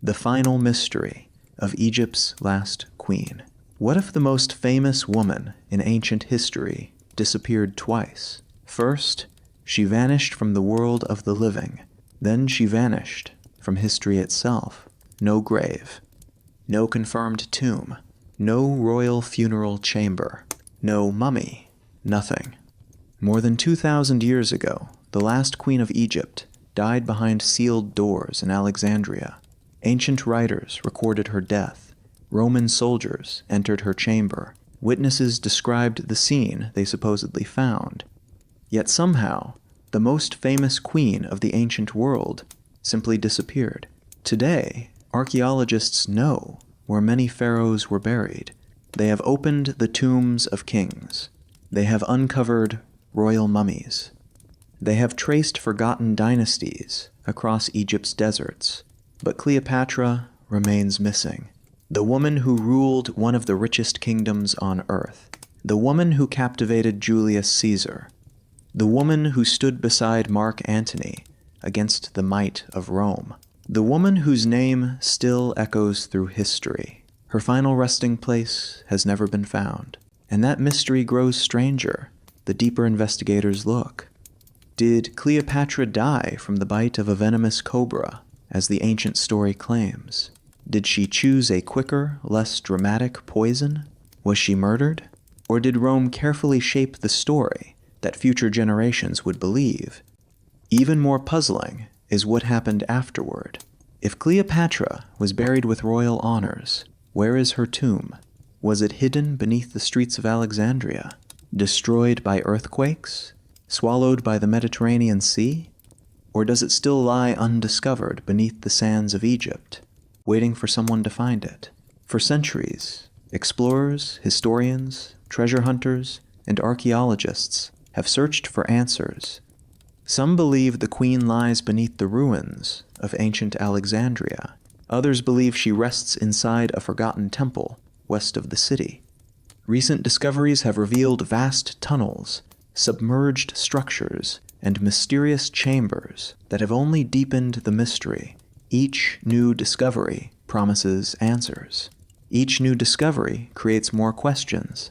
the final mystery of Egypt's last queen. What if the most famous woman in ancient history disappeared twice? First, she vanished from the world of the living. Then she vanished from history itself. No grave, no confirmed tomb, no royal funeral chamber, no mummy, nothing. More than 2,000 years ago, the last queen of Egypt died behind sealed doors in Alexandria. Ancient writers recorded her death. Roman soldiers entered her chamber. Witnesses described the scene they supposedly found. Yet somehow, the most famous queen of the ancient world simply disappeared. Today, archaeologists know where many pharaohs were buried. They have opened the tombs of kings. They have uncovered royal mummies. They have traced forgotten dynasties across Egypt's deserts. But Cleopatra remains missing. The woman who ruled one of the richest kingdoms on earth. The woman who captivated Julius Caesar. The woman who stood beside Mark Antony against the might of Rome. The woman whose name still echoes through history. Her final resting place has never been found. And that mystery grows stranger the deeper investigators look. Did Cleopatra die from the bite of a venomous cobra, as the ancient story claims? Did she choose a quicker, less dramatic poison? Was she murdered? Or did Rome carefully shape the story that future generations would believe? Even more puzzling is what happened afterward. If Cleopatra was buried with royal honors, where is her tomb? Was it hidden beneath the streets of Alexandria? Destroyed by earthquakes? Swallowed by the Mediterranean Sea? Or does it still lie undiscovered beneath the sands of Egypt, waiting for someone to find it? For centuries, explorers, historians, treasure hunters, and archaeologists have searched for answers. Some believe the queen lies beneath the ruins of ancient Alexandria. Others believe she rests inside a forgotten temple west of the city. Recent discoveries have revealed vast tunnels, submerged structures, and mysterious chambers that have only deepened the mystery. Each new discovery promises answers. Each new discovery creates more questions.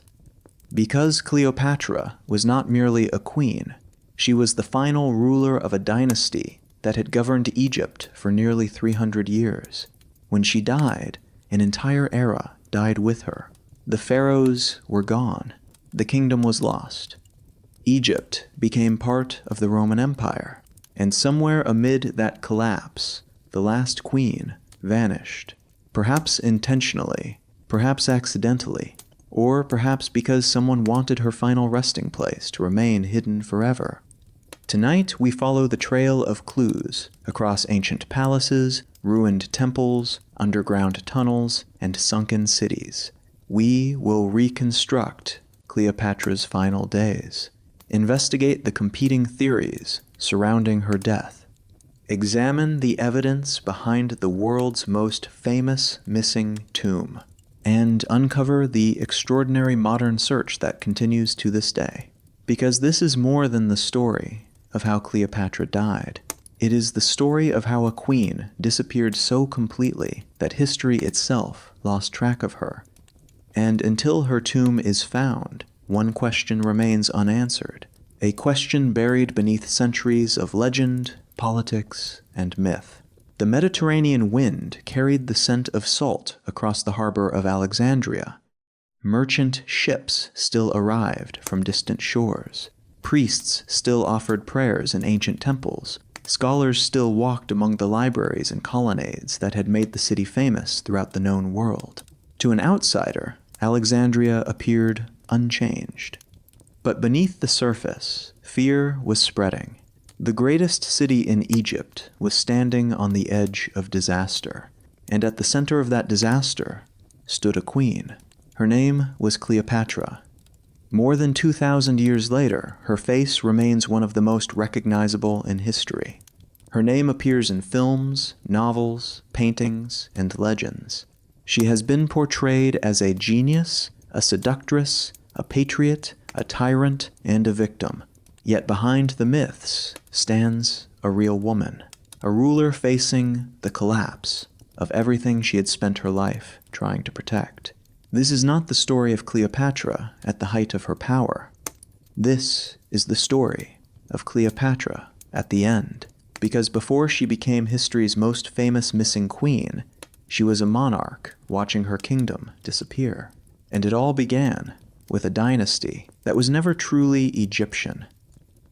Because Cleopatra was not merely a queen, she was the final ruler of a dynasty that had governed Egypt for nearly 300 years. When she died, an entire era died with her. The pharaohs were gone. The kingdom was lost. Egypt became part of the Roman Empire, and somewhere amid that collapse, the last queen vanished. Perhaps intentionally, perhaps accidentally, or perhaps because someone wanted her final resting place to remain hidden forever. Tonight, we follow the trail of clues across ancient palaces, ruined temples, underground tunnels, and sunken cities. We will reconstruct Cleopatra's final days, investigate the competing theories surrounding her death, examine the evidence behind the world's most famous missing tomb, and uncover the extraordinary modern search that continues to this day. Because this is more than the story of how Cleopatra died. It is the story of how a queen disappeared so completely that history itself lost track of her. And until her tomb is found, one question remains unanswered, a question buried beneath centuries of legend, politics, and myth. The Mediterranean wind carried the scent of salt across the harbor of Alexandria. Merchant ships still arrived from distant shores. Priests still offered prayers in ancient temples. Scholars still walked among the libraries and colonnades that had made the city famous throughout the known world. To an outsider, Alexandria appeared unchanged. But beneath the surface, fear was spreading. The greatest city in Egypt was standing on the edge of disaster, and at the center of that disaster stood a queen. Her name was Cleopatra. More than 2,000 years later, her face remains one of the most recognizable in history. Her name appears in films, novels, paintings, and legends. She has been portrayed as a genius, a seductress, a patriot, a tyrant, and a victim. Yet behind the myths stands a real woman, a ruler facing the collapse, of everything she had spent her life trying to protect. This is not the story of Cleopatra at the height of her power. This is the story of Cleopatra at the end, because before she became history's most famous missing queen, she was a monarch watching her kingdom disappear. And it all began with a dynasty that was never truly Egyptian.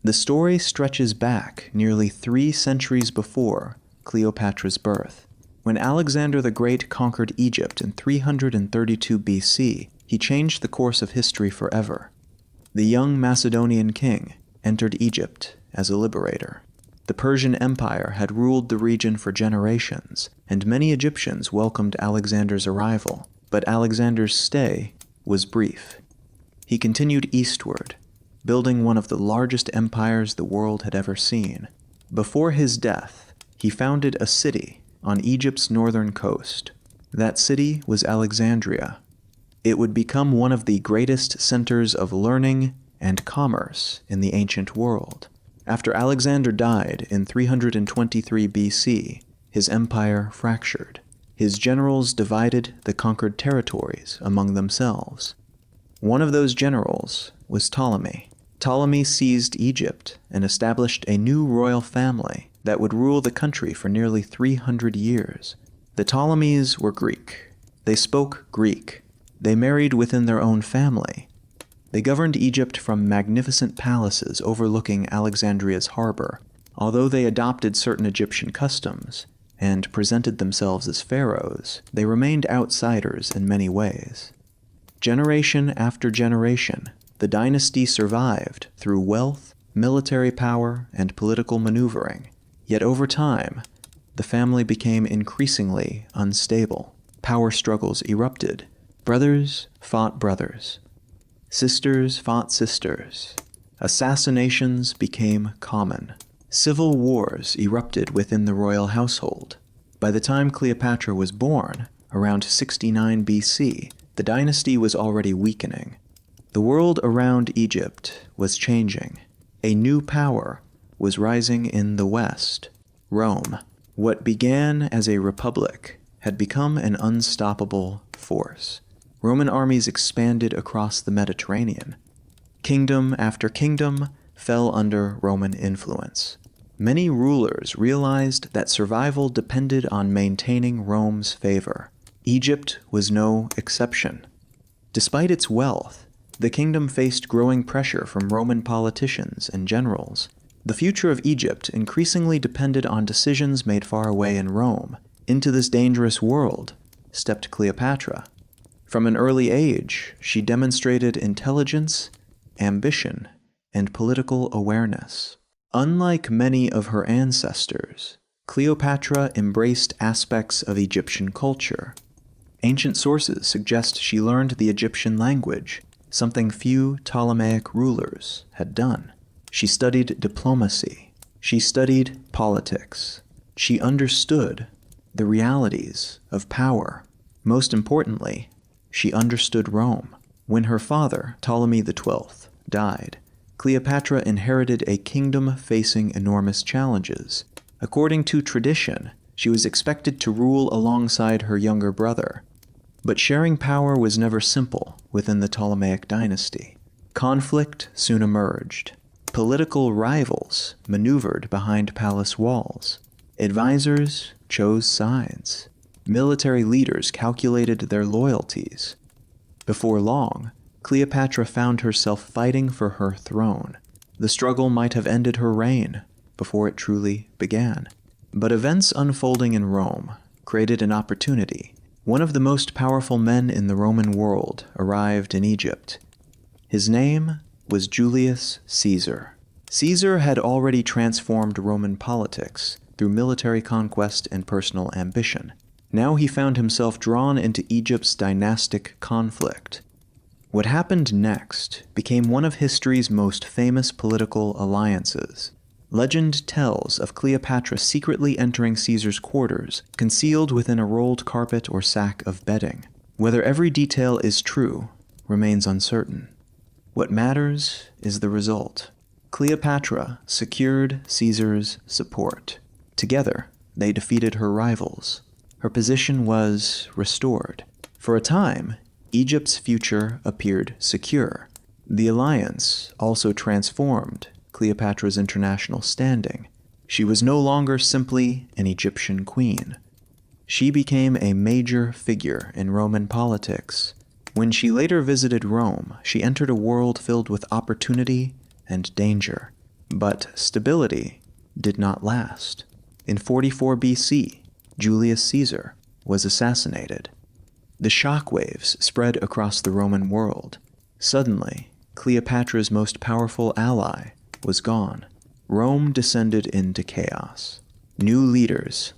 The story stretches back nearly 3 centuries before Cleopatra's birth. When Alexander the Great conquered Egypt in 332 BC, he changed the course of history forever. The young Macedonian king entered Egypt as a liberator. The Persian Empire had ruled the region for generations, and many Egyptians welcomed Alexander's arrival, but Alexander's stay was brief. He continued eastward, building one of the largest empires the world had ever seen. Before his death, he founded a city on Egypt's northern coast. That city was Alexandria. It would become one of the greatest centers of learning and commerce in the ancient world. After Alexander died in 323 BC, his empire fractured. His generals divided the conquered territories among themselves. One of those generals was Ptolemy. Ptolemy seized Egypt and established a new royal family that would rule the country for nearly 300 years. The Ptolemies were Greek. They spoke Greek. They married within their own family. They governed Egypt from magnificent palaces overlooking Alexandria's harbor. Although they adopted certain Egyptian customs and presented themselves as pharaohs, they remained outsiders in many ways. Generation after generation, the dynasty survived through wealth, military power, and political maneuvering. Yet over time, the family became increasingly unstable. Power struggles erupted. Brothers fought brothers. Sisters fought sisters. Assassinations became common. Civil wars erupted within the royal household. By the time Cleopatra was born, around 69 BC, the dynasty was already weakening. The world around Egypt was changing. A new power was rising in the west, Rome. What began as a republic had become an unstoppable force. Roman armies expanded across the Mediterranean. Kingdom after kingdom fell under Roman influence. Many rulers realized that survival depended on maintaining Rome's favor. Egypt was no exception. Despite its wealth, the kingdom faced growing pressure from Roman politicians and generals. The future of Egypt increasingly depended on decisions made far away in Rome. Into this dangerous world stepped Cleopatra. From an early age, she demonstrated intelligence, ambition, and political awareness. Unlike many of her ancestors, Cleopatra embraced aspects of Egyptian culture. Ancient sources suggest she learned the Egyptian language, something few Ptolemaic rulers had done. She studied diplomacy. She studied politics. She understood the realities of power. Most importantly, she understood Rome. When her father, Ptolemy XII, died, Cleopatra inherited a kingdom facing enormous challenges. According to tradition, she was expected to rule alongside her younger brother. But sharing power was never simple within the Ptolemaic dynasty. Conflict soon emerged. Political rivals maneuvered behind palace walls. Advisors chose sides. Military leaders calculated their loyalties. Before long, Cleopatra found herself fighting for her throne. The struggle might have ended her reign before it truly began. But events unfolding in Rome created an opportunity. One of the most powerful men in the Roman world arrived in Egypt. His name was Julius Caesar. Caesar had already transformed Roman politics through military conquest and personal ambition. Now he found himself drawn into Egypt's dynastic conflict. What happened next became one of history's most famous political alliances. Legend tells of Cleopatra secretly entering Caesar's quarters, concealed within a rolled carpet or sack of bedding. Whether every detail is true remains uncertain. What matters is the result. Cleopatra secured Caesar's support. Together, they defeated her rivals. her position was restored. For a time, Egypt's future appeared secure. The alliance also transformed Cleopatra's international standing. She was no longer simply an Egyptian queen. She became a major figure in Roman politics. When she later visited Rome, she entered a world filled with opportunity and danger. But stability did not last. In 44 BC, Julius Caesar was assassinated. The shockwaves spread across the Roman world. Suddenly, Cleopatra's most powerful ally was gone. Rome descended into chaos. New leaders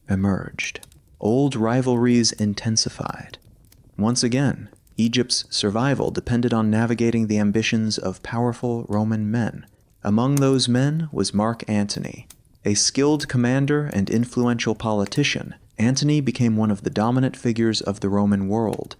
emerged. Old rivalries intensified. Once again, Egypt's survival depended on navigating the ambitions of powerful Roman men. Among those men was Mark Antony. A skilled commander and influential politician, Antony became one of the dominant figures of the Roman world.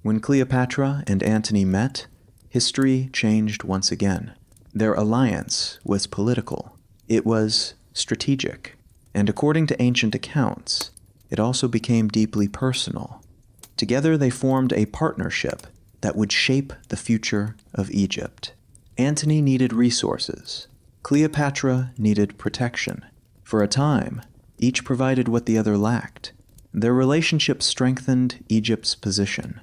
When Cleopatra and Antony met, history changed once again. Their alliance was political. It was strategic. And according to ancient accounts, it also became deeply personal. Together they formed a partnership that would shape the future of Egypt. Antony needed resources. Cleopatra needed protection. For a time, each provided what the other lacked. Their relationship strengthened Egypt's position.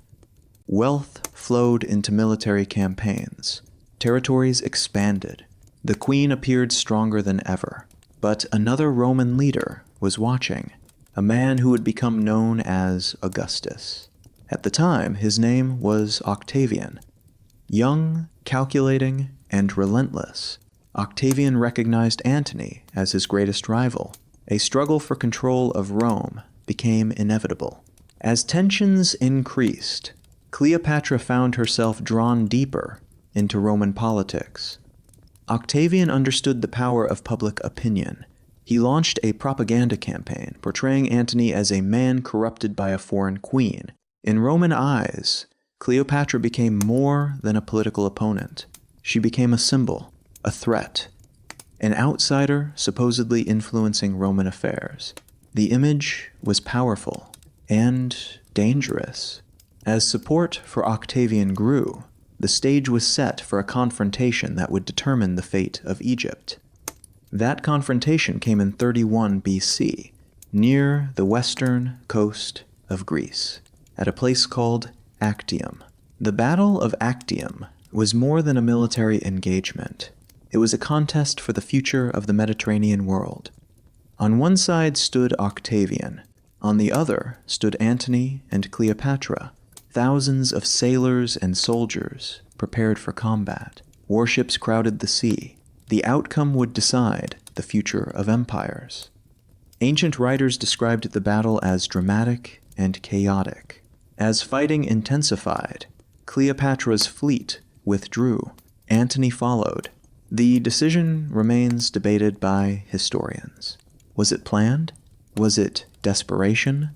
Wealth flowed into military campaigns. Territories expanded. The queen appeared stronger than ever. But another Roman leader was watching, a man who would become known as Augustus. At the time, his name was Octavian. Young, calculating, and relentless, Octavian recognized Antony as his greatest rival. A struggle for control of Rome became inevitable. As tensions increased, Cleopatra found herself drawn deeper into Roman politics. Octavian understood the power of public opinion. He launched a propaganda campaign portraying Antony as a man corrupted by a foreign queen. In Roman eyes, Cleopatra became more than a political opponent. She became a symbol, a threat, an outsider supposedly influencing Roman affairs. The image was powerful and dangerous. As support for Octavian grew, the stage was set for a confrontation that would determine the fate of Egypt. That confrontation came in 31 BC, near the western coast of Greece, at a place called Actium. The Battle of Actium was more than a military engagement. It was a contest for the future of the Mediterranean world. On one side stood Octavian. On the other stood Antony and Cleopatra. Thousands of sailors and soldiers prepared for combat. Warships crowded the sea. The outcome would decide the future of empires. Ancient writers described the battle as dramatic and chaotic. As fighting intensified, Cleopatra's fleet withdrew. Antony followed. The decision remains debated by historians. Was it planned? Was it desperation?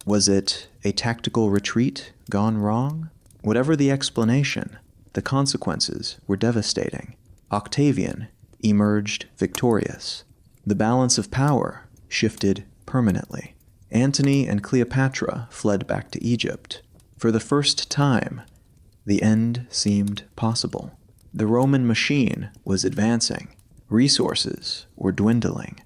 Was it a tactical retreat gone wrong? Whatever the explanation, the consequences were devastating. Octavian emerged victorious. The balance of power shifted permanently. Antony and Cleopatra fled back to Egypt. For the first time, the end seemed possible. The Roman machine was advancing. Resources were dwindling.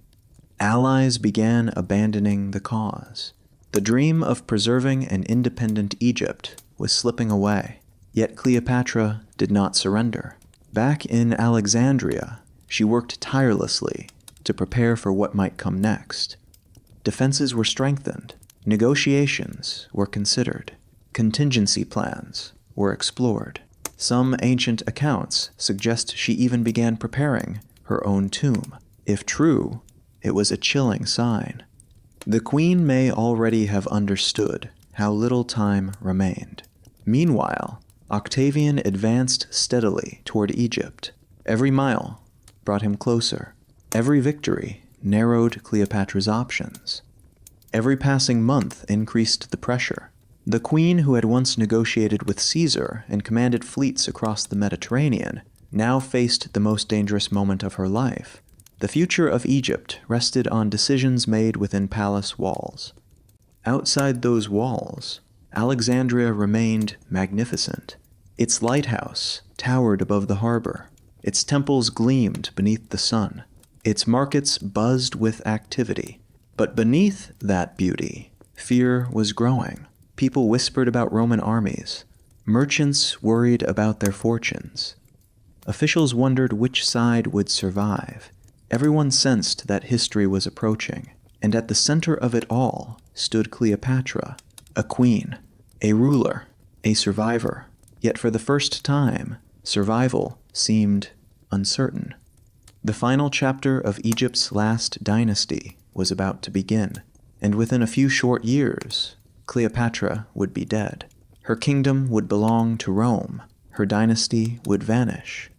Allies began abandoning the cause. The dream of preserving an independent Egypt was slipping away. Yet Cleopatra did not surrender. Back in Alexandria, she worked tirelessly to prepare for what might come next. Defenses were strengthened. Negotiations were considered. Contingency plans were explored. Some ancient accounts suggest she even began preparing her own tomb. If true, it was a chilling sign. The queen may already have understood how little time remained. Meanwhile, Octavian advanced steadily toward Egypt. Every mile brought him closer. Every victory narrowed Cleopatra's options. Every passing month increased the pressure. The queen, who had once negotiated with Caesar and commanded fleets across the Mediterranean, now faced the most dangerous moment of her life. The future of Egypt rested on decisions made within palace walls. Outside those walls, Alexandria remained magnificent. Its lighthouse towered above the harbor. Its temples gleamed beneath the sun. Its markets buzzed with activity. But beneath that beauty, fear was growing. People whispered about Roman armies. Merchants worried about their fortunes. Officials wondered which side would survive. Everyone sensed that history was approaching, and at the center of it all stood Cleopatra, a queen, a ruler, a survivor. Yet for the first time, survival seemed uncertain. The final chapter of Egypt's last dynasty was about to begin, and within a few short years, Cleopatra would be dead. Her kingdom would belong to Rome, her dynasty would vanish,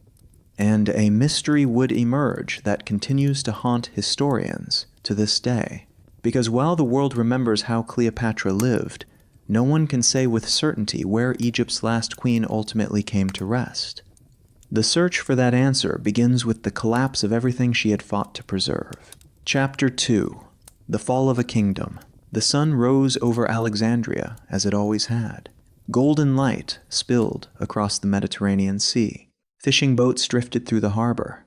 and a mystery would emerge that continues to haunt historians to this day. Because while the world remembers how Cleopatra lived, no one can say with certainty where Egypt's last queen ultimately came to rest. The search for that answer begins with the collapse of everything she had fought to preserve. Chapter 2. The Fall of a Kingdom. The sun rose over Alexandria, as it always had. Golden light spilled across the Mediterranean Sea. Fishing boats drifted through the harbor.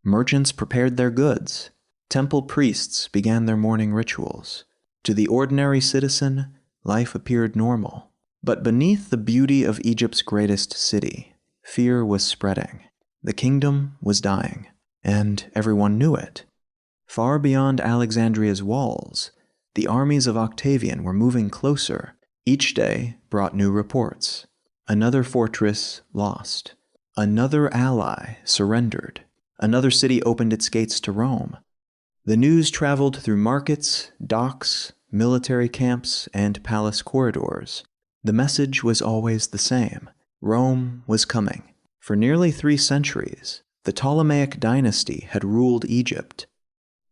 Merchants prepared their goods. Temple priests began their morning rituals. To the ordinary citizen, life appeared normal. But beneath the beauty of Egypt's greatest city, fear was spreading. The kingdom was dying, and everyone knew it. Far beyond Alexandria's walls, the armies of Octavian were moving closer. Each day brought new reports. Another fortress lost. Another ally surrendered. Another city opened its gates to Rome. The news traveled through markets, docks, military camps, and palace corridors. The message was always the same. Rome was coming. For nearly 3 centuries, the Ptolemaic Dynasty had ruled Egypt.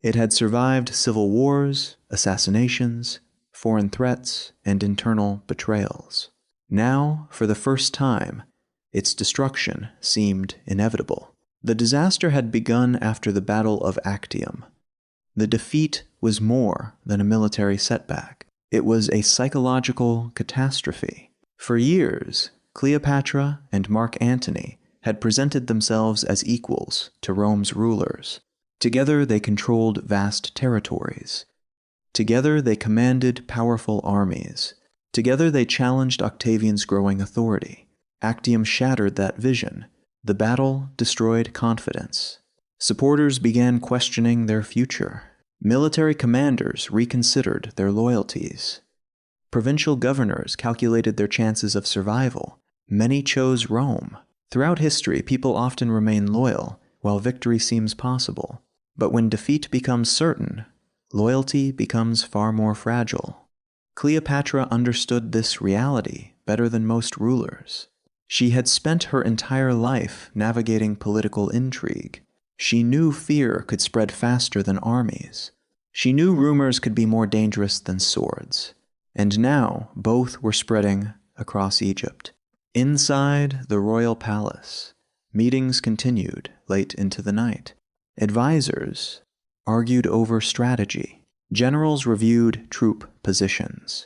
It had survived civil wars, assassinations, foreign threats, and internal betrayals. Now, for the first time, its destruction seemed inevitable. The disaster had begun after the Battle of Actium. The defeat was more than a military setback. It was a psychological catastrophe. For years, Cleopatra and Mark Antony had presented themselves as equals to Rome's rulers. Together they controlled vast territories. Together they commanded powerful armies. Together they challenged Octavian's growing authority. Actium shattered that vision. The battle destroyed confidence. Supporters began questioning their future. Military commanders reconsidered their loyalties. Provincial governors calculated their chances of survival. Many chose Rome. Throughout history, people often remain loyal, while victory seems possible. But when defeat becomes certain, loyalty becomes far more fragile. Cleopatra understood this reality better than most rulers. She had spent her entire life navigating political intrigue. She knew fear could spread faster than armies. She knew rumors could be more dangerous than swords. And now, both were spreading across Egypt. Inside the royal palace, meetings continued late into the night. Advisors argued over strategy. Generals reviewed troop positions.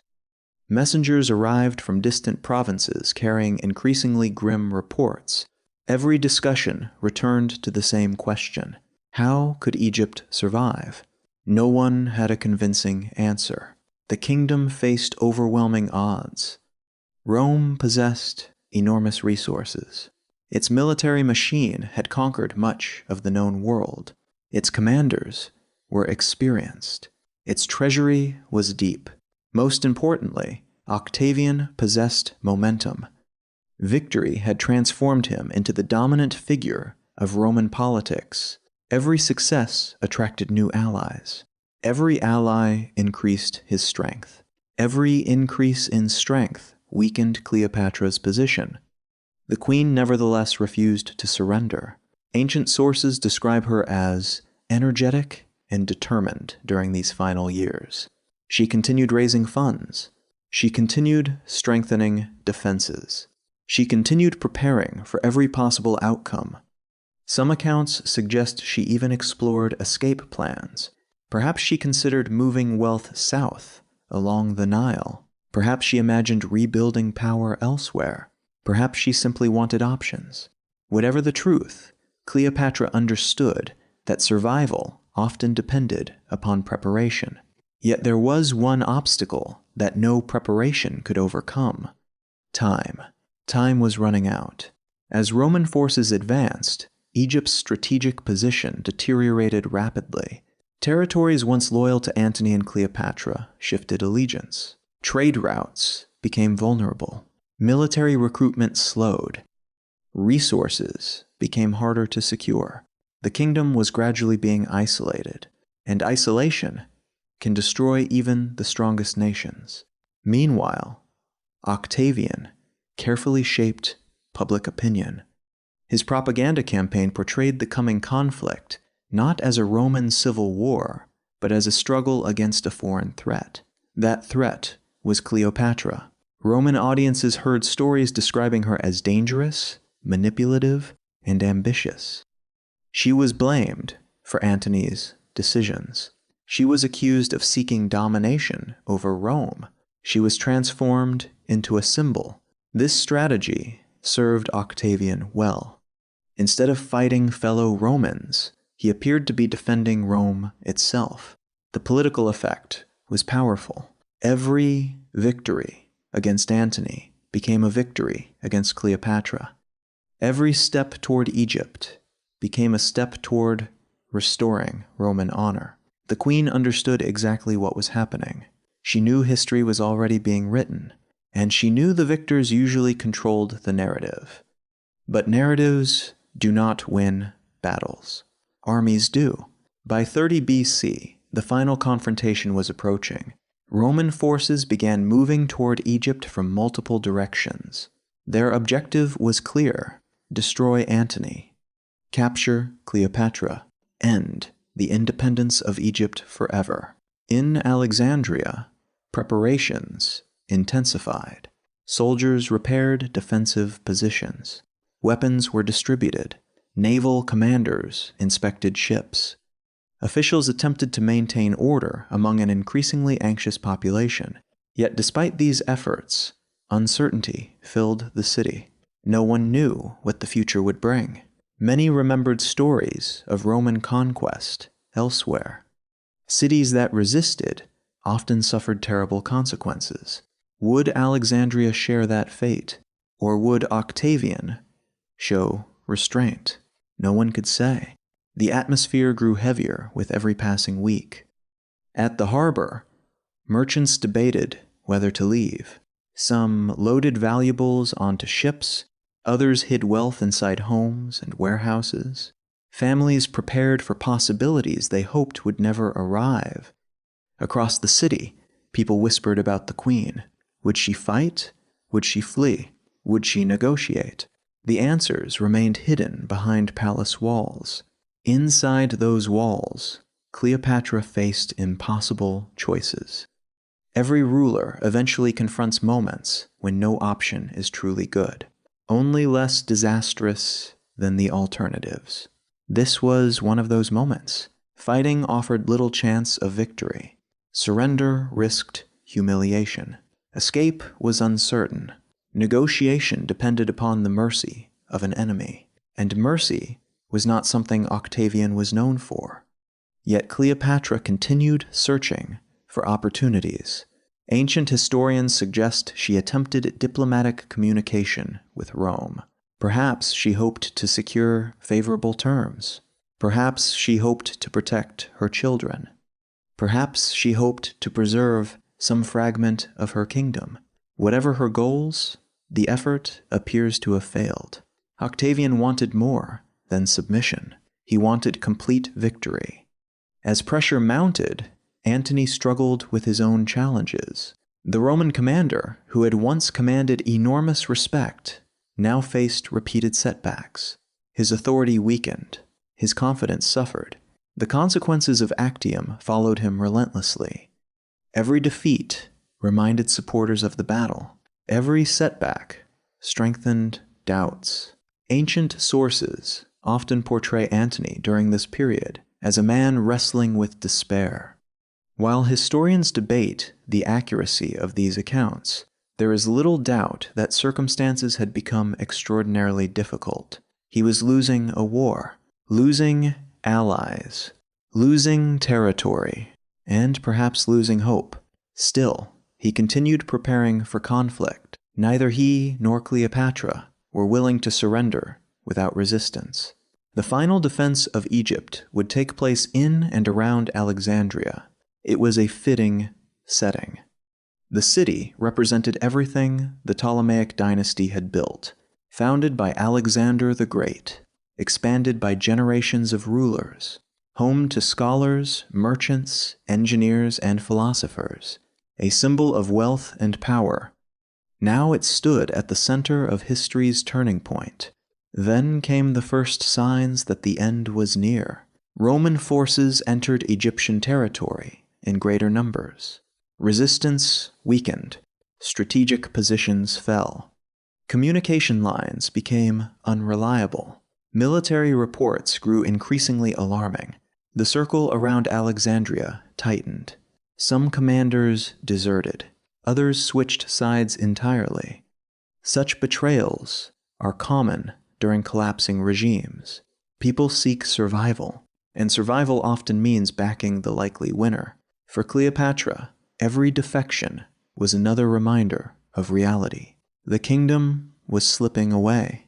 Messengers arrived from distant provinces carrying increasingly grim reports. Every discussion returned to the same question: how could Egypt survive? No one had a convincing answer. The kingdom faced overwhelming odds. Rome possessed enormous resources. Its military machine had conquered much of the known world. Its commanders were experienced. Its treasury was deep. Most importantly, Octavian possessed momentum. Victory had transformed him into the dominant figure of Roman politics. Every success attracted new allies. Every ally increased his strength. Every increase in strength weakened Cleopatra's position. The queen nevertheless refused to surrender. Ancient sources describe her as energetic and determined during these final years. She continued raising funds. She continued strengthening defenses. She continued preparing for every possible outcome. Some accounts suggest she even explored escape plans. Perhaps she considered moving wealth south, along the Nile. Perhaps she imagined rebuilding power elsewhere. Perhaps she simply wanted options. Whatever the truth, Cleopatra understood that survival often depended upon preparation. Yet there was one obstacle that no preparation could overcome: time. Time was running out. As Roman forces advanced, Egypt's strategic position deteriorated rapidly. Territories once loyal to Antony and Cleopatra shifted allegiance. Trade routes became vulnerable. Military recruitment slowed. Resources became harder to secure. The kingdom was gradually being isolated, and isolation can destroy even the strongest nations. Meanwhile, Octavian carefully shaped public opinion. His propaganda campaign portrayed the coming conflict not as a Roman civil war, but as a struggle against a foreign threat. That threat was Cleopatra. Roman audiences heard stories describing her as dangerous, manipulative, and ambitious. She was blamed for Antony's decisions. She was accused of seeking domination over Rome. She was transformed into a symbol. This strategy served Octavian well. Instead of fighting fellow Romans, he appeared to be defending Rome itself. The political effect was powerful. Every victory against Antony became a victory against Cleopatra. Every step toward Egypt became a step toward restoring Roman honor. The queen understood exactly what was happening. She knew history was already being written, and she knew the victors usually controlled the narrative. But narratives do not win battles. Armies do. By 30 BC, the final confrontation was approaching. Roman forces began moving toward Egypt from multiple directions. Their objective was clear: destroy Antony, capture Cleopatra, end the independence of Egypt forever. In Alexandria, preparations intensified. Soldiers repaired defensive positions. Weapons were distributed. Naval commanders inspected ships. Officials attempted to maintain order among an increasingly anxious population. Yet despite these efforts, uncertainty filled the city. No one knew what the future would bring. Many remembered stories of Roman conquest elsewhere. Cities that resisted often suffered terrible consequences. Would Alexandria share that fate, or would Octavian show restraint? No one could say. The atmosphere grew heavier with every passing week. At the harbor, merchants debated whether to leave. Some loaded valuables onto ships, others hid wealth inside homes and warehouses. Families prepared for possibilities they hoped would never arrive. Across the city, people whispered about the queen. Would she fight? Would she flee? Would she negotiate? The answers remained hidden behind palace walls. Inside those walls, Cleopatra faced impossible choices. Every ruler eventually confronts moments when no option is truly good, only less disastrous than the alternatives. This was one of those moments. Fighting offered little chance of victory. Surrender risked humiliation. Escape was uncertain. Negotiation depended upon the mercy of an enemy, and mercy was not something Octavian was known for. Yet Cleopatra continued searching for opportunities. Ancient historians suggest she attempted diplomatic communication with Rome. Perhaps she hoped to secure favorable terms. Perhaps she hoped to protect her children. Perhaps she hoped to preserve some fragment of her kingdom. Whatever her goals, the effort appears to have failed. Octavian wanted more than submission. He wanted complete victory. As pressure mounted, Antony struggled with his own challenges. The Roman commander, who had once commanded enormous respect, now faced repeated setbacks. His authority weakened. His confidence suffered. The consequences of Actium followed him relentlessly. Every defeat reminded supporters of the battle. Every setback strengthened doubts. Ancient sources often portray Antony during this period as a man wrestling with despair. While historians debate the accuracy of these accounts, there is little doubt that circumstances had become extraordinarily difficult. He was losing a war, losing allies, losing territory, and perhaps losing hope. Still, he continued preparing for conflict. Neither he nor Cleopatra were willing to surrender without resistance. The final defense of Egypt would take place in and around Alexandria. It was a fitting setting. The city represented everything the Ptolemaic Dynasty had built, founded by Alexander the Great, expanded by generations of rulers, home to scholars, merchants, engineers, and philosophers, a symbol of wealth and power. Now it stood at the center of history's turning point. Then came the first signs that the end was near. Roman forces entered Egyptian territory in greater numbers. Resistance weakened. Strategic positions fell. Communication lines became unreliable. Military reports grew increasingly alarming. The circle around Alexandria tightened. Some commanders deserted. Others switched sides entirely. Such betrayals are common during collapsing regimes. People seek survival, and survival often means backing the likely winner. For Cleopatra, every defection was another reminder of reality. The kingdom was slipping away,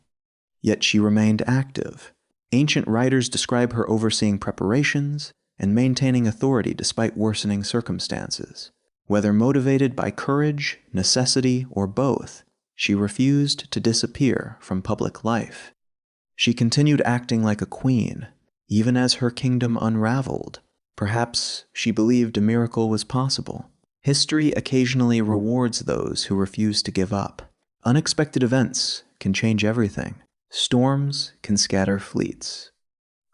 yet she remained active. Ancient writers describe her overseeing preparations and maintaining authority despite worsening circumstances. Whether motivated by courage, necessity, or both, she refused to disappear from public life. She continued acting like a queen, even as her kingdom unraveled. Perhaps she believed a miracle was possible. History occasionally rewards those who refuse to give up. Unexpected events can change everything. Storms can scatter fleets.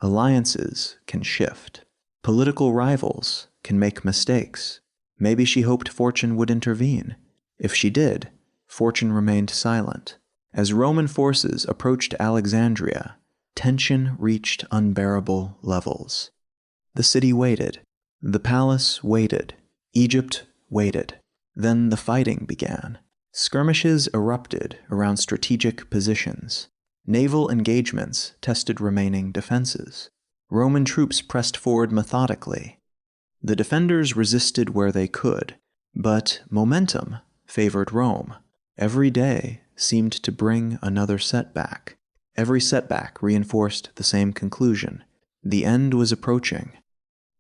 Alliances can shift. Political rivals can make mistakes. Maybe she hoped fortune would intervene. If she did, fortune remained silent. As Roman forces approached Alexandria, tension reached unbearable levels. The city waited. The palace waited. Egypt waited. Then the fighting began. Skirmishes erupted around strategic positions. Naval engagements tested remaining defenses. Roman troops pressed forward methodically. The defenders resisted where they could, but momentum favored Rome. Every day seemed to bring another setback. Every setback reinforced the same conclusion. The end was approaching.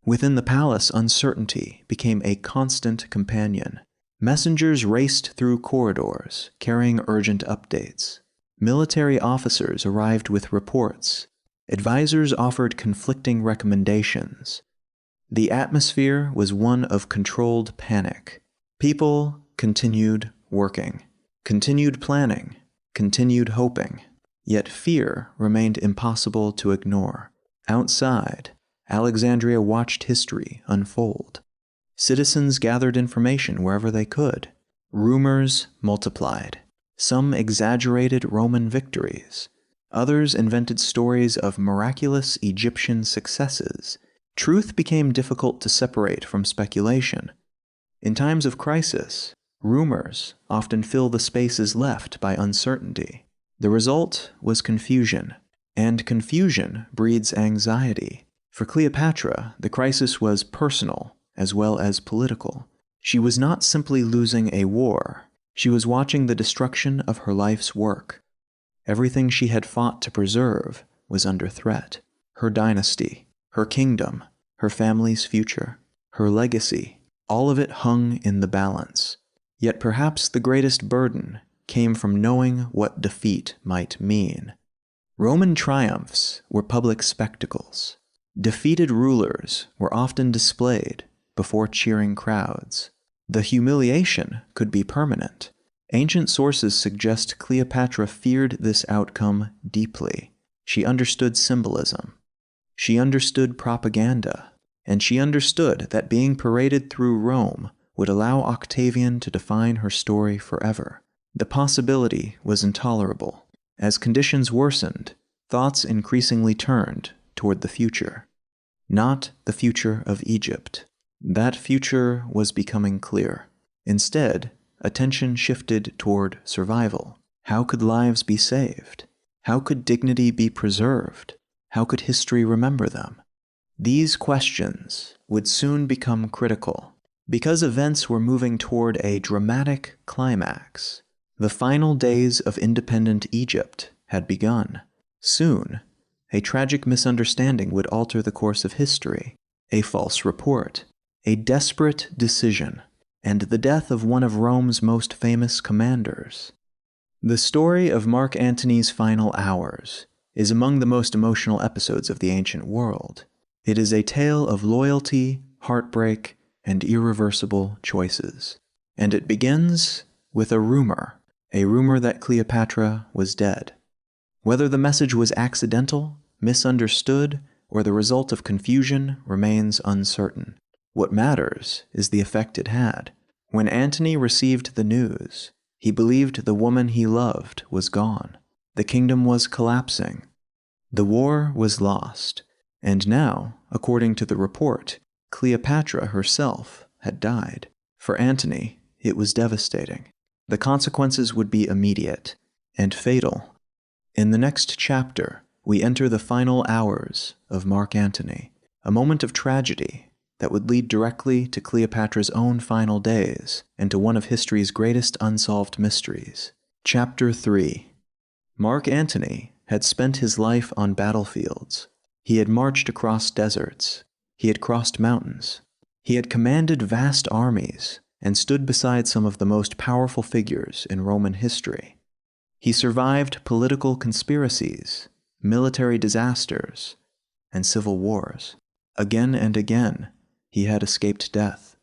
Within the palace, uncertainty became a constant companion. Messengers raced through corridors, carrying urgent updates. Military officers arrived with reports. Advisors offered conflicting recommendations. The atmosphere was one of controlled panic. People continued working, continued planning, continued hoping. Yet fear remained impossible to ignore. Outside, Alexandria watched history unfold. Citizens gathered information wherever they could. Rumors multiplied. Some exaggerated Roman victories. Others invented stories of miraculous Egyptian successes. Truth became difficult to separate from speculation. In times of crisis, rumors often fill the spaces left by uncertainty. The result was confusion, and confusion breeds anxiety. For Cleopatra, the crisis was personal as well as political. She was not simply losing a war. She was watching the destruction of her life's work. Everything she had fought to preserve was under threat. Her dynasty, her kingdom, her family's future, her legacy, all of it hung in the balance. Yet perhaps the greatest burden came from knowing what defeat might mean. Roman triumphs were public spectacles. Defeated rulers were often displayed before cheering crowds. The humiliation could be permanent. Ancient sources suggest Cleopatra feared this outcome deeply. She understood symbolism. She understood propaganda. And she understood that being paraded through Rome would allow Octavian to define her story forever. The possibility was intolerable. As conditions worsened, thoughts increasingly turned toward the future. Not the future of Egypt, That future was becoming clear. Instead, attention shifted toward survival. How could lives be saved? How could dignity be preserved? How could history remember them? These questions would soon become critical, because events were moving toward a dramatic climax. The final days of independent Egypt had begun. Soon, a tragic misunderstanding would alter the course of history. A false report, a desperate decision, and the death of one of Rome's most famous commanders. The story of Mark Antony's final hours is among the most emotional episodes of the ancient world. It is a tale of loyalty, heartbreak, and irreversible choices. And it begins with a rumor that Cleopatra was dead. Whether the message was accidental, misunderstood, or the result of confusion remains uncertain. What matters is the effect it had. When Antony received the news, he believed the woman he loved was gone. The kingdom was collapsing. The war was lost. And now, according to the report, Cleopatra herself had died. For Antony, it was devastating. The consequences would be immediate and fatal. In the next chapter, we enter the final hours of Mark Antony, a moment of tragedy that would lead directly to Cleopatra's own final days and to one of history's greatest unsolved mysteries. Chapter 3. Mark Antony had spent his life on battlefields. He had marched across deserts. He had crossed mountains. He had commanded vast armies and stood beside some of the most powerful figures in Roman history. He survived political conspiracies, military disasters, and civil wars. Again and again, he had escaped death.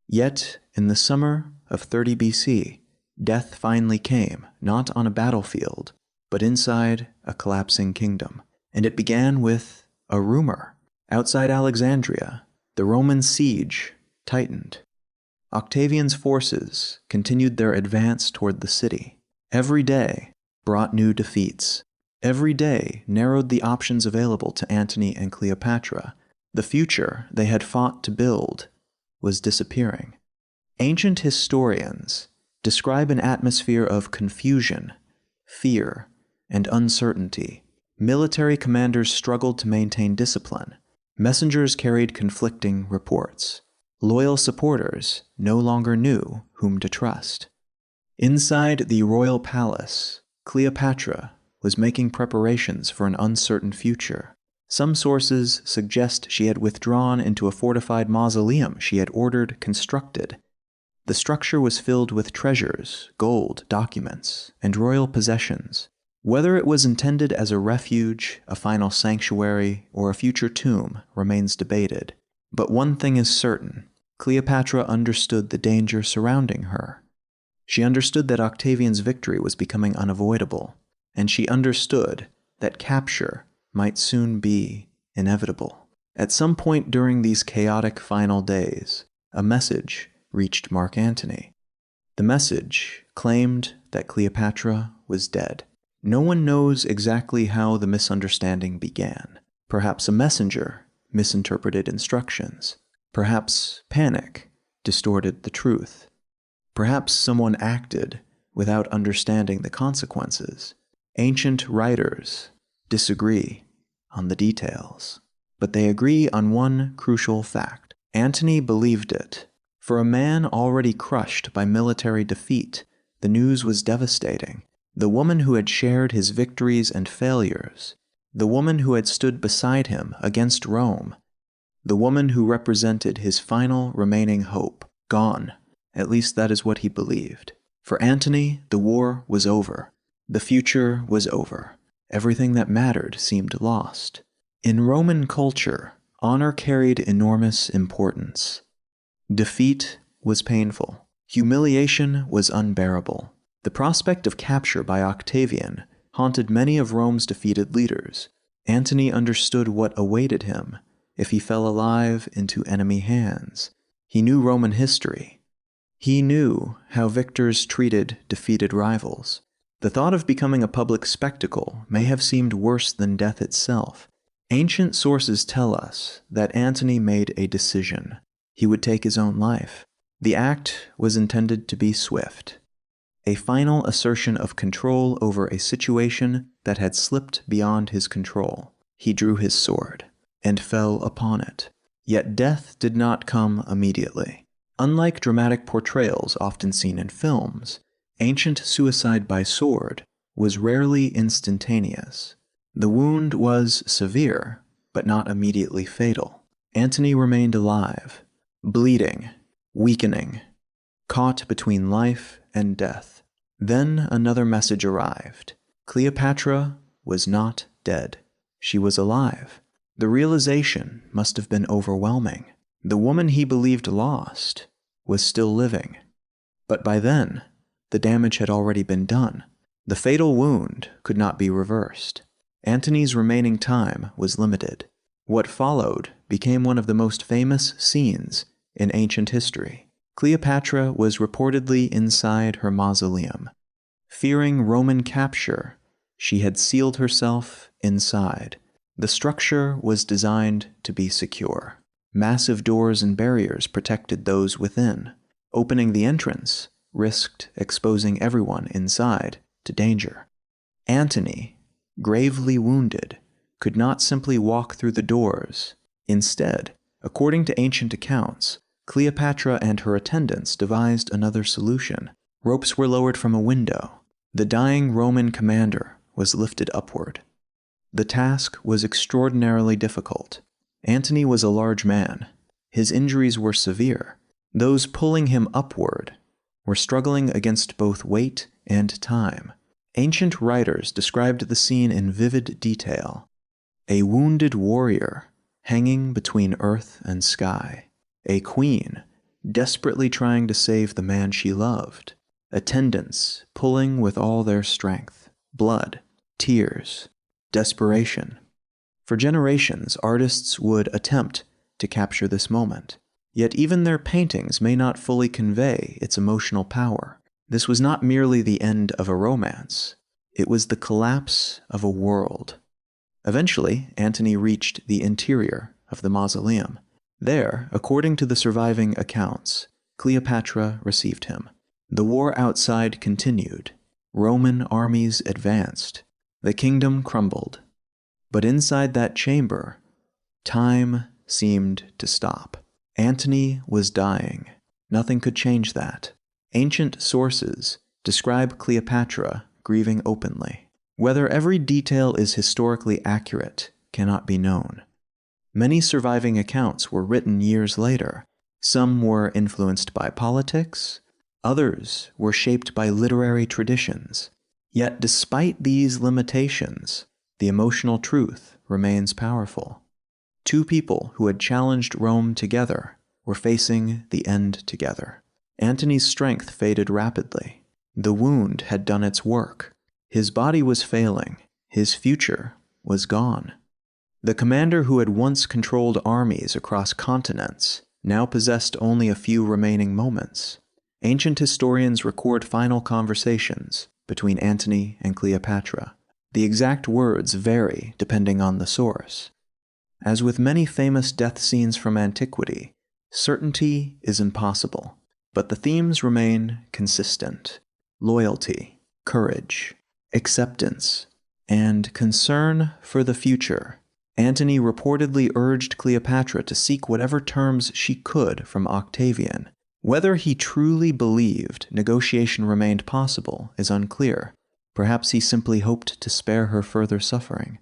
Yet, in the summer of 30 BC, death finally came, not on a battlefield, but inside a collapsing kingdom. And it began with a rumor. Outside Alexandria, the Roman siege tightened. Octavian's forces continued their advance toward the city. Every day brought new defeats. Every day narrowed the options available to Antony and Cleopatra. The future they had fought to build was disappearing. Ancient historians describe an atmosphere of confusion, fear, and uncertainty. Military commanders struggled to maintain discipline. Messengers carried conflicting reports. Loyal supporters no longer knew whom to trust. Inside the royal palace, Cleopatra was making preparations for an uncertain future. Some sources suggest she had withdrawn into a fortified mausoleum she had ordered constructed. The structure was filled with treasures, gold, documents, and royal possessions. Whether it was intended as a refuge, a final sanctuary, or a future tomb remains debated. But one thing is certain: Cleopatra understood the danger surrounding her. She understood that Octavian's victory was becoming unavoidable, and she understood that capture might soon be inevitable. At some point during these chaotic final days, a message reached Mark Antony. The message claimed that Cleopatra was dead. No one knows exactly how the misunderstanding began. Perhaps a messenger misinterpreted instructions. Perhaps panic distorted the truth. Perhaps someone acted without understanding the consequences. Ancient writers disagree on the details, but they agree on one crucial fact. Antony believed it. For a man already crushed by military defeat, the news was devastating. The woman who had shared his victories and failures, the woman who had stood beside him against Rome, the woman who represented his final remaining hope, gone. At least that is what he believed. For Antony, the war was over. The future was over. Everything that mattered seemed lost. In Roman culture, honor carried enormous importance. Defeat was painful. Humiliation was unbearable. The prospect of capture by Octavian haunted many of Rome's defeated leaders. Antony understood what awaited him if he fell alive into enemy hands. He knew Roman history. He knew how victors treated defeated rivals. The thought of becoming a public spectacle may have seemed worse than death itself. Ancient sources tell us that Antony made a decision. he would take his own life. The act was intended to be swift, a final assertion of control over a situation that had slipped beyond his control. He drew his sword and fell upon it. Yet death did not come immediately. Unlike dramatic portrayals often seen in films, ancient suicide by sword was rarely instantaneous. The wound was severe, but not immediately fatal. Antony remained alive, bleeding, weakening, caught between life and death. Then another message arrived. Cleopatra was not dead. She was alive. The realization must have been overwhelming. The woman he believed lost was still living. But by then, the damage had already been done. The fatal wound could not be reversed. Antony's remaining time was limited. What followed became one of the most famous scenes in ancient history. Cleopatra was reportedly inside her mausoleum. Fearing Roman capture, she had sealed herself inside. The structure was designed to be secure. Massive doors and barriers protected those within. Opening the entrance risked exposing everyone inside to danger. Antony, gravely wounded, could not simply walk through the doors. Instead, according to ancient accounts, Cleopatra and her attendants devised another solution. Ropes were lowered from a window. The dying Roman commander was lifted upward. The task was extraordinarily difficult. Antony was a large man. His injuries were severe. Those pulling him upward were struggling against both weight and time. Ancient writers described the scene in vivid detail. A wounded warrior hanging between earth and sky. A queen desperately trying to save the man she loved. Attendants pulling with all their strength. Blood, tears, desperation. For generations, artists would attempt to capture this moment. Yet even their paintings may not fully convey its emotional power. This was not merely the end of a romance. It was the collapse of a world. Eventually, Antony reached the interior of the mausoleum. There, according to the surviving accounts, Cleopatra received him. The war outside continued. Roman armies advanced. The kingdom crumbled. But inside that chamber, time seemed to stop. Antony was dying. Nothing could change that. Ancient sources describe Cleopatra grieving openly. Whether every detail is historically accurate cannot be known. Many surviving accounts were written years later. Some were influenced by politics. Others were shaped by literary traditions. Yet despite these limitations, the emotional truth remains powerful. Two people who had challenged Rome together were facing the end together. Antony's strength faded rapidly. The wound had done its work. His body was failing. His future was gone. The commander who had once controlled armies across continents now possessed only a few remaining moments. Ancient historians record final conversations between Antony and Cleopatra. The exact words vary depending on the source. As with many famous death scenes from antiquity, certainty is impossible, but the themes remain consistent: loyalty, courage, acceptance, and concern for the future. Antony reportedly urged Cleopatra to seek whatever terms she could from Octavian. Whether he truly believed negotiation remained possible is unclear. Perhaps he simply hoped to spare her further suffering.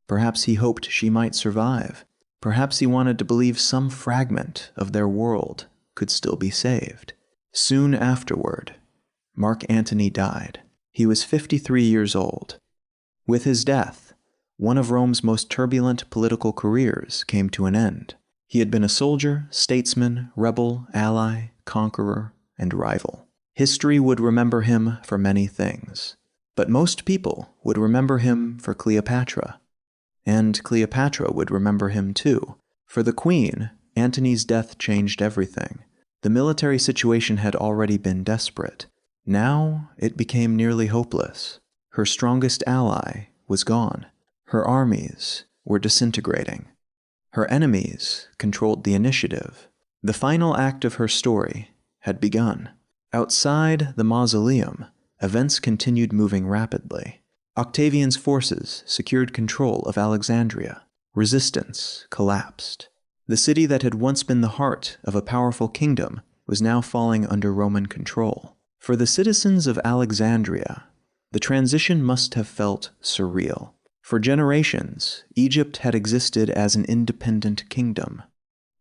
Perhaps he hoped she might survive. Perhaps he wanted to believe some fragment of their world could still be saved. Soon afterward, Mark Antony died. He was 53 years old. With his death, one of Rome's most turbulent political careers came to an end. He had been a soldier, statesman, rebel, ally, conqueror, and rival. History would remember him for many things, but most people would remember him for Cleopatra. And Cleopatra would remember him too. For the queen, Antony's death changed everything. The military situation had already been desperate. Now it became nearly hopeless. Her strongest ally was gone. Her armies were disintegrating. Her enemies controlled the initiative. The final act of her story had begun. Outside the mausoleum, events continued moving rapidly. Octavian's forces secured control of Alexandria. Resistance collapsed. The city that had once been the heart of a powerful kingdom was now falling under Roman control. For the citizens of Alexandria, the transition must have felt surreal. For generations, Egypt had existed as an independent kingdom.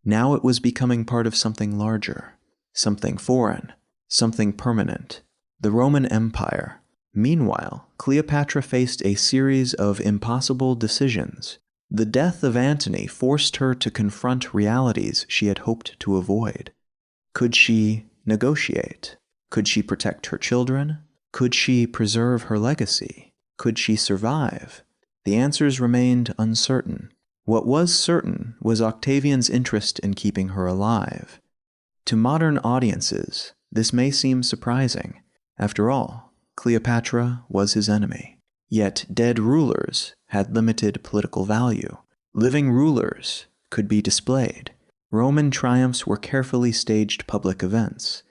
Now it was becoming part of something larger, something foreign, something permanent, the Roman Empire. Meanwhile, Cleopatra faced a series of impossible decisions. The death of Antony forced her to confront realities she had hoped to avoid. Could she negotiate? Could she protect her children? Could she preserve her legacy? Could she survive? The answers remained uncertain. What was certain was Octavian's interest in keeping her alive. To modern audiences, this may seem surprising. After all, Cleopatra was his enemy. Yet dead rulers had limited political value. Living rulers could be displayed. Roman triumphs were carefully staged public events.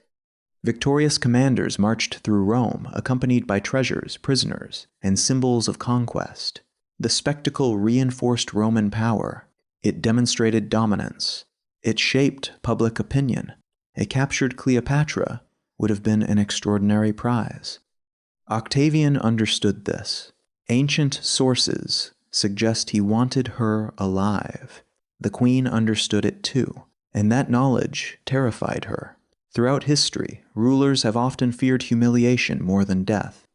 Victorious commanders marched through Rome, accompanied by treasures, prisoners, and symbols of conquest. The spectacle reinforced Roman power. It demonstrated dominance. It shaped public opinion. A captured Cleopatra would have been an extraordinary prize. Octavian understood this. Ancient sources suggest he wanted her alive. The queen understood it too, and that knowledge terrified her. Throughout history, rulers have often feared humiliation more than death.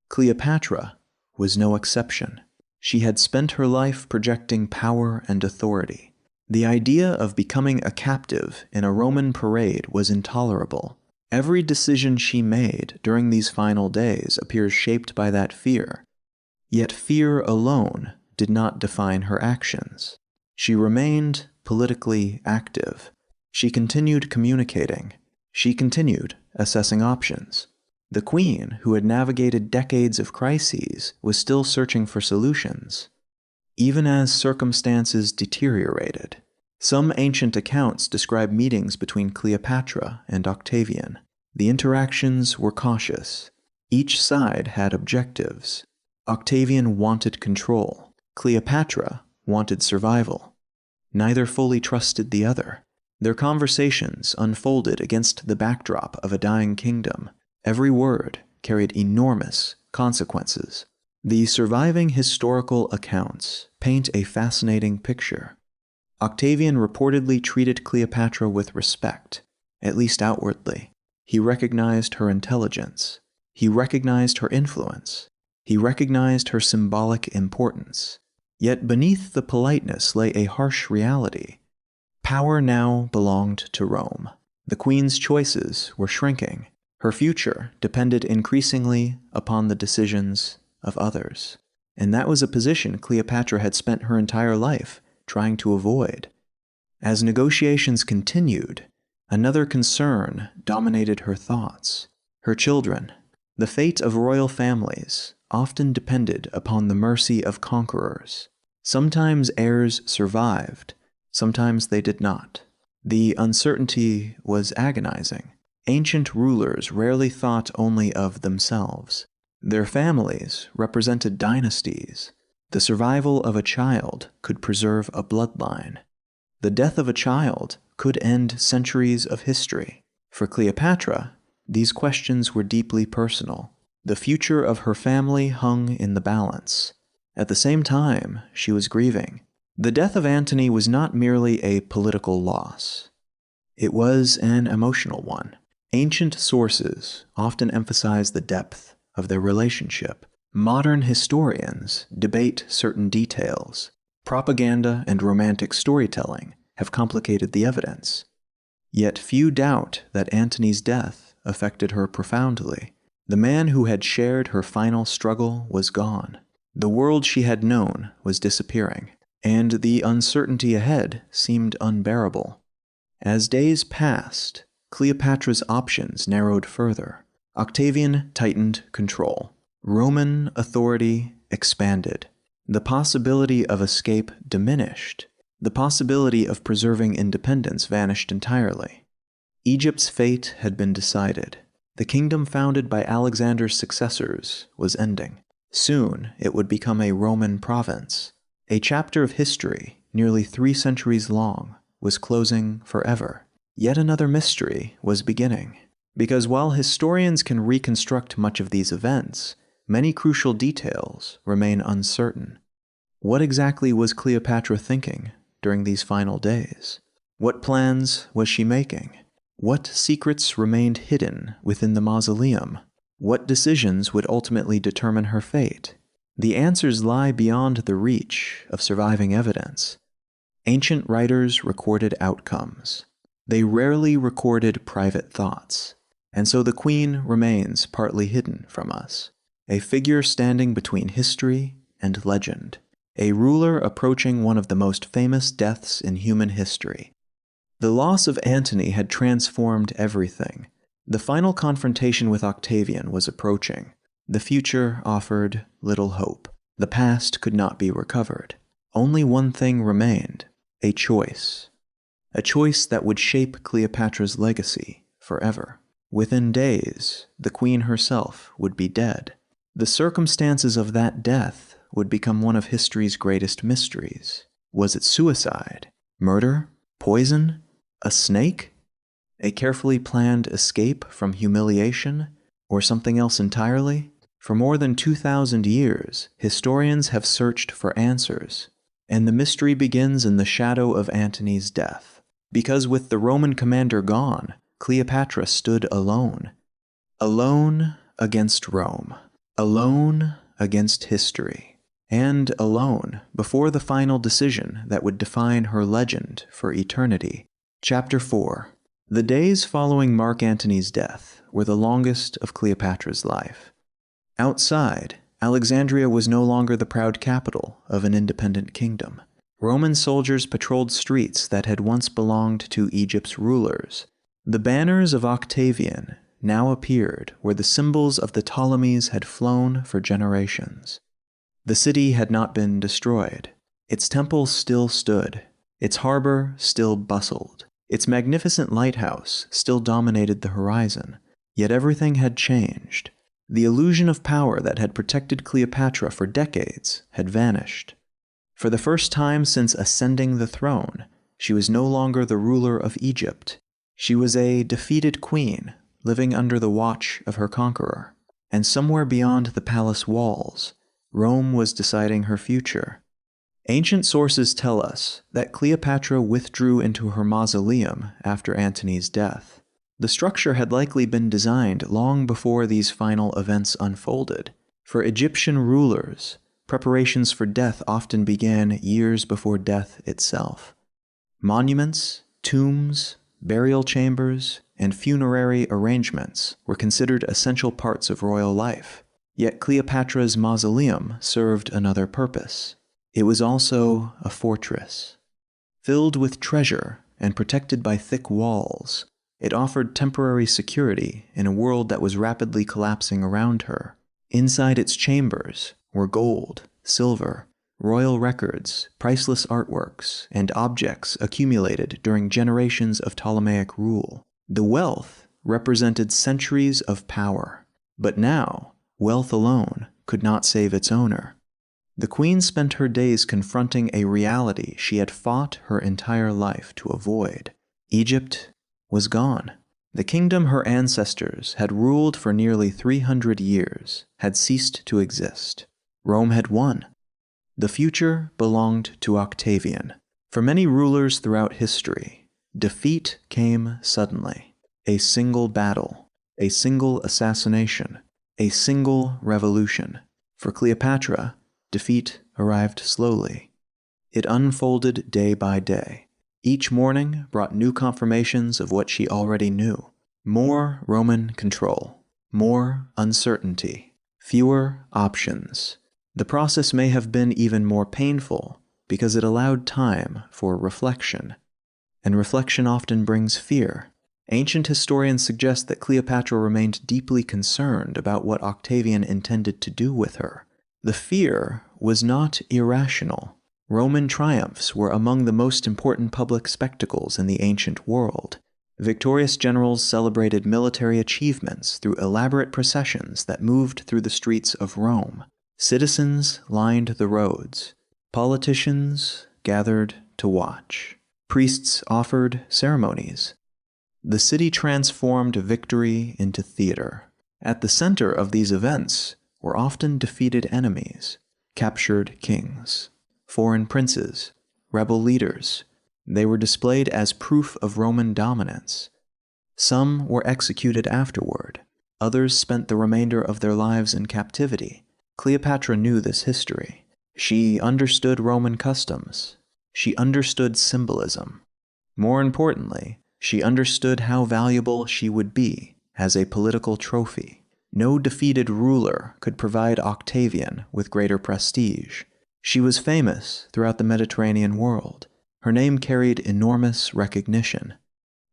Cleopatra was no exception. She had spent her life projecting power and authority. The idea of becoming a captive in a Roman parade was intolerable. Every decision she made during these final days appears shaped by that fear. Yet fear alone did not define her actions. She remained politically active. She continued communicating. She continued assessing options. The queen, who had navigated decades of crises, was still searching for solutions, even as circumstances deteriorated. Some ancient accounts describe meetings between Cleopatra and Octavian. The interactions were cautious. Each side had objectives. Octavian wanted control. Cleopatra wanted survival. Neither fully trusted the other. Their conversations unfolded against the backdrop of a dying kingdom. Every word carried enormous consequences. The surviving historical accounts paint a fascinating picture. Octavian reportedly treated Cleopatra with respect, at least outwardly. He recognized her intelligence. He recognized her influence. He recognized her symbolic importance. Yet beneath the politeness lay a harsh reality. Power now belonged to Rome. The queen's choices were shrinking. Her future depended increasingly upon the decisions of others. And that was a position Cleopatra had spent her entire life trying to avoid. As negotiations continued, another concern dominated her thoughts. Her children. The fate of royal families often depended upon the mercy of conquerors. Sometimes heirs survived, sometimes they did not. The uncertainty was agonizing. Ancient rulers rarely thought only of themselves. Their families represented dynasties. The survival of a child could preserve a bloodline. The death of a child could end centuries of history. For Cleopatra, these questions were deeply personal. The future of her family hung in the balance. At the same time, she was grieving. The death of Antony was not merely a political loss. It was an emotional one. Ancient sources often emphasize the depth of their relationship. Modern historians debate certain details. Propaganda and romantic storytelling have complicated the evidence. Yet few doubt that Antony's death affected her profoundly. The man who had shared her final struggle was gone. The world she had known was disappearing, and the uncertainty ahead seemed unbearable. As days passed, Cleopatra's options narrowed further. Octavian tightened control. Roman authority expanded. The possibility of escape diminished. The possibility of preserving independence vanished entirely. Egypt's fate had been decided. The kingdom founded by Alexander's successors was ending. Soon, it would become a Roman province. A chapter of history, nearly 3 centuries long, was closing forever. Yet another mystery was beginning. Because while historians can reconstruct much of these events, many crucial details remain uncertain. What exactly was Cleopatra thinking during these final days? What plans was she making? What secrets remained hidden within the mausoleum? What decisions would ultimately determine her fate? The answers lie beyond the reach of surviving evidence. Ancient writers recorded outcomes. They rarely recorded private thoughts, and so the queen remains partly hidden from us. A figure standing between history and legend. A ruler approaching one of the most famous deaths in human history. The loss of Antony had transformed everything. The final confrontation with Octavian was approaching. The future offered little hope. The past could not be recovered. Only one thing remained, a choice. A choice that would shape Cleopatra's legacy forever. Within days, the queen herself would be dead. The circumstances of that death would become one of history's greatest mysteries. Was it suicide? Murder? Poison? A snake? A carefully planned escape from humiliation? Or something else entirely? For more than 2,000 years, historians have searched for answers, and the mystery begins in the shadow of Antony's death. Because with the Roman commander gone, Cleopatra stood alone. Alone against Rome. Alone against history. And alone before the final decision that would define her legend for eternity. Chapter 4. The days following Mark Antony's death were the longest of Cleopatra's life. Outside, Alexandria was no longer the proud capital of an independent kingdom. Roman soldiers patrolled streets that had once belonged to Egypt's rulers. The banners of Octavian now appeared where the symbols of the Ptolemies had flown for generations. The city had not been destroyed. Its temple still stood. Its harbor still bustled. Its magnificent lighthouse still dominated the horizon. Yet everything had changed. The illusion of power that had protected Cleopatra for decades had vanished. For the first time since ascending the throne, she was no longer the ruler of Egypt. She was a defeated queen, living under the watch of her conqueror. And somewhere beyond the palace walls, Rome was deciding her future. Ancient sources tell us that Cleopatra withdrew into her mausoleum after Antony's death. The structure had likely been designed long before these final events unfolded. For Egyptian rulers, preparations for death often began years before death itself. Monuments, tombs, burial chambers, and funerary arrangements were considered essential parts of royal life. Yet Cleopatra's mausoleum served another purpose. It was also a fortress. Filled with treasure and protected by thick walls, it offered temporary security in a world that was rapidly collapsing around her. Inside its chambers were gold, silver, royal records, priceless artworks, and objects accumulated during generations of Ptolemaic rule. The wealth represented centuries of power, but now, wealth alone could not save its owner. The queen spent her days confronting a reality she had fought her entire life to avoid. Egypt was gone. The kingdom her ancestors had ruled for nearly 300 years had ceased to exist. Rome had won. The future belonged to Octavian. For many rulers throughout history, defeat came suddenly. A single battle, a single assassination, a single revolution. For Cleopatra, defeat arrived slowly. It unfolded day by day. Each morning brought new confirmations of what she already knew. More Roman control, more uncertainty, fewer options. The process may have been even more painful because it allowed time for reflection. And reflection often brings fear. Ancient historians suggest that Cleopatra remained deeply concerned about what Octavian intended to do with her. The fear was not irrational. Roman triumphs were among the most important public spectacles in the ancient world. Victorious generals celebrated military achievements through elaborate processions that moved through the streets of Rome. Citizens lined the roads. Politicians gathered to watch. Priests offered ceremonies. The city transformed victory into theater. At the center of these events were often defeated enemies, captured kings, foreign princes, rebel leaders. They were displayed as proof of Roman dominance. Some were executed afterward. Others spent the remainder of their lives in captivity. Cleopatra knew this history. She understood Roman customs. She understood symbolism. More importantly, she understood how valuable she would be as a political trophy. No defeated ruler could provide Octavian with greater prestige. She was famous throughout the Mediterranean world. Her name carried enormous recognition.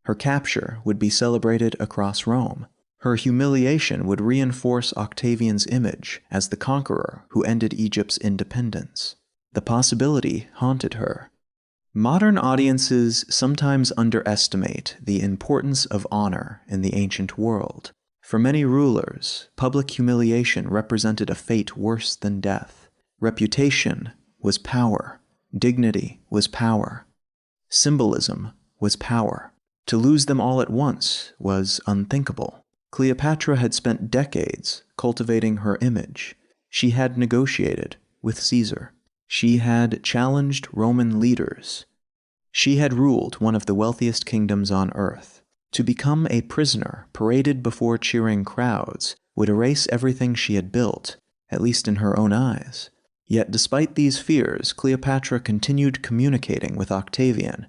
Her capture would be celebrated across Rome. Her humiliation would reinforce Octavian's image as the conqueror who ended Egypt's independence. The possibility haunted her. Modern audiences sometimes underestimate the importance of honor in the ancient world. For many rulers, public humiliation represented a fate worse than death. Reputation was power. Dignity was power. Symbolism was power. To lose them all at once was unthinkable. Cleopatra had spent decades cultivating her image. She had negotiated with Caesar. She had challenged Roman leaders. She had ruled one of the wealthiest kingdoms on earth. To become a prisoner paraded before cheering crowds would erase everything she had built, at least in her own eyes. Yet despite these fears, Cleopatra continued communicating with Octavian.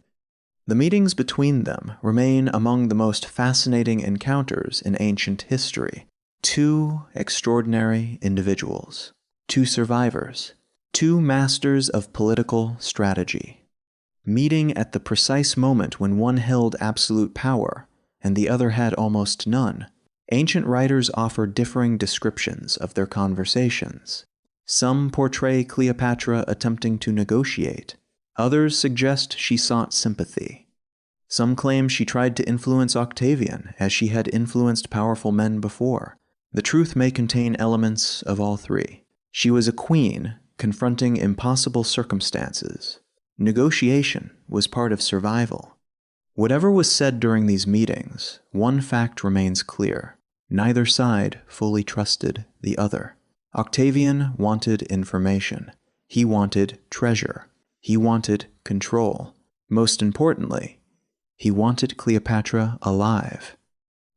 The meetings between them remain among the most fascinating encounters in ancient history. Two extraordinary individuals. Two survivors. Two masters of political strategy. Meeting at the precise moment when one held absolute power and the other had almost none. Ancient writers offer differing descriptions of their conversations. Some portray Cleopatra attempting to negotiate. Others suggest she sought sympathy. Some claim she tried to influence Octavian as she had influenced powerful men before. The truth may contain elements of all three. She was a queen confronting impossible circumstances. Negotiation was part of survival. Whatever was said during these meetings, one fact remains clear. Neither side fully trusted the other. Octavian wanted information. He wanted treasure. He wanted control. Most importantly, he wanted Cleopatra alive.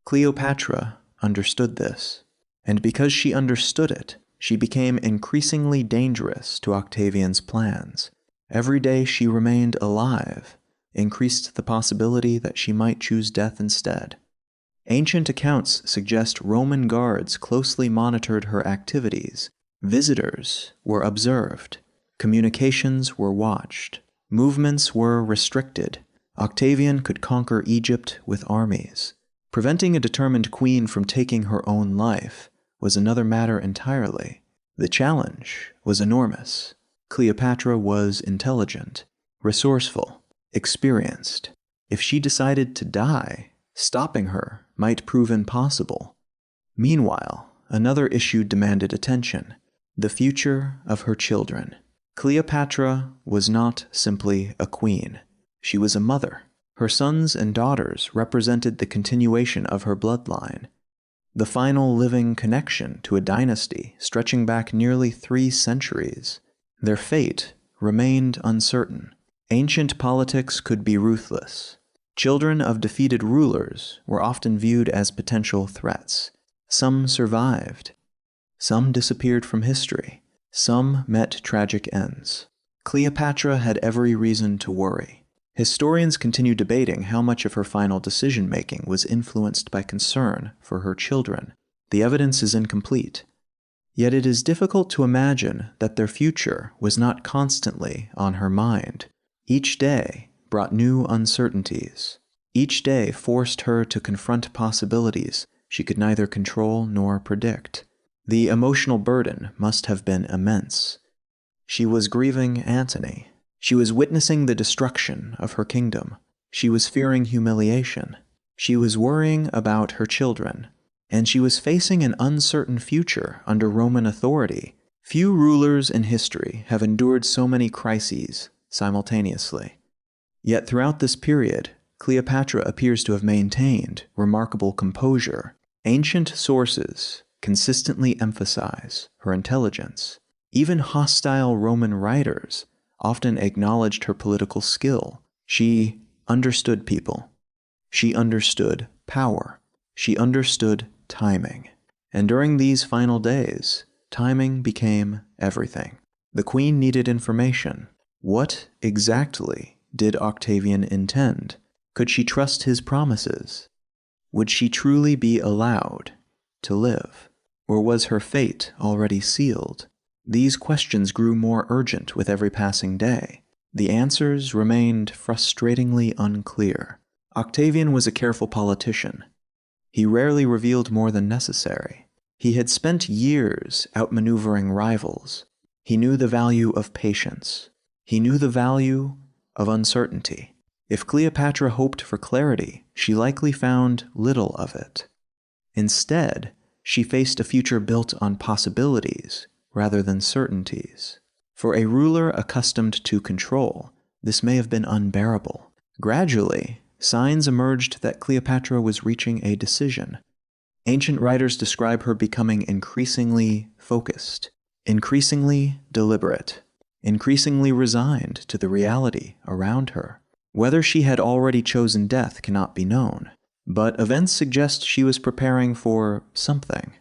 Cleopatra understood this, and because she understood it, she became increasingly dangerous to Octavian's plans. Every day she remained alive increased the possibility that she might choose death instead. Ancient accounts suggest Roman guards closely monitored her activities. Visitors were observed. Communications were watched. Movements were restricted. Octavian could conquer Egypt with armies. Preventing a determined queen from taking her own life was another matter entirely. The challenge was enormous. Cleopatra was intelligent, resourceful, experienced. If she decided to die, stopping her might prove impossible. Meanwhile, another issue demanded attention: the future of her children. Cleopatra was not simply a queen. She was a mother. Her sons and daughters represented the continuation of her bloodline, the final living connection to a dynasty stretching back nearly 3 centuries. Their fate remained uncertain. Ancient politics could be ruthless. Children of defeated rulers were often viewed as potential threats. Some survived. Some disappeared from history. Some met tragic ends. Cleopatra had every reason to worry. Historians continue debating how much of her final decision-making was influenced by concern for her children. The evidence is incomplete. Yet it is difficult to imagine that their future was not constantly on her mind. Each day brought new uncertainties. Each day forced her to confront possibilities she could neither control nor predict. The emotional burden must have been immense. She was grieving Antony, She was witnessing the destruction of her kingdom. She was fearing humiliation. She was worrying about her children. And she was facing an uncertain future under Roman authority. Few rulers in history have endured so many crises simultaneously. Yet throughout this period, Cleopatra appears to have maintained remarkable composure. Ancient sources consistently emphasize her intelligence. Even hostile Roman writers often acknowledged her political skill. She understood people. She understood power. She understood timing. And during these final days, timing became everything. The queen needed information. What exactly did Octavian intend? Could she trust his promises? Would she truly be allowed to live? Or was her fate already sealed? These questions grew more urgent with every passing day. The answers remained frustratingly unclear. Octavian was a careful politician. He rarely revealed more than necessary. He had spent years outmaneuvering rivals. He knew the value of patience. He knew the value of uncertainty. If Cleopatra hoped for clarity, she likely found little of it. Instead, she faced a future built on possibilities rather than certainties. For a ruler accustomed to control, this may have been unbearable. Gradually, signs emerged that Cleopatra was reaching a decision. Ancient writers describe her becoming increasingly focused, increasingly deliberate, increasingly resigned to the reality around her. Whether she had already chosen death cannot be known, but events suggest she was preparing for something.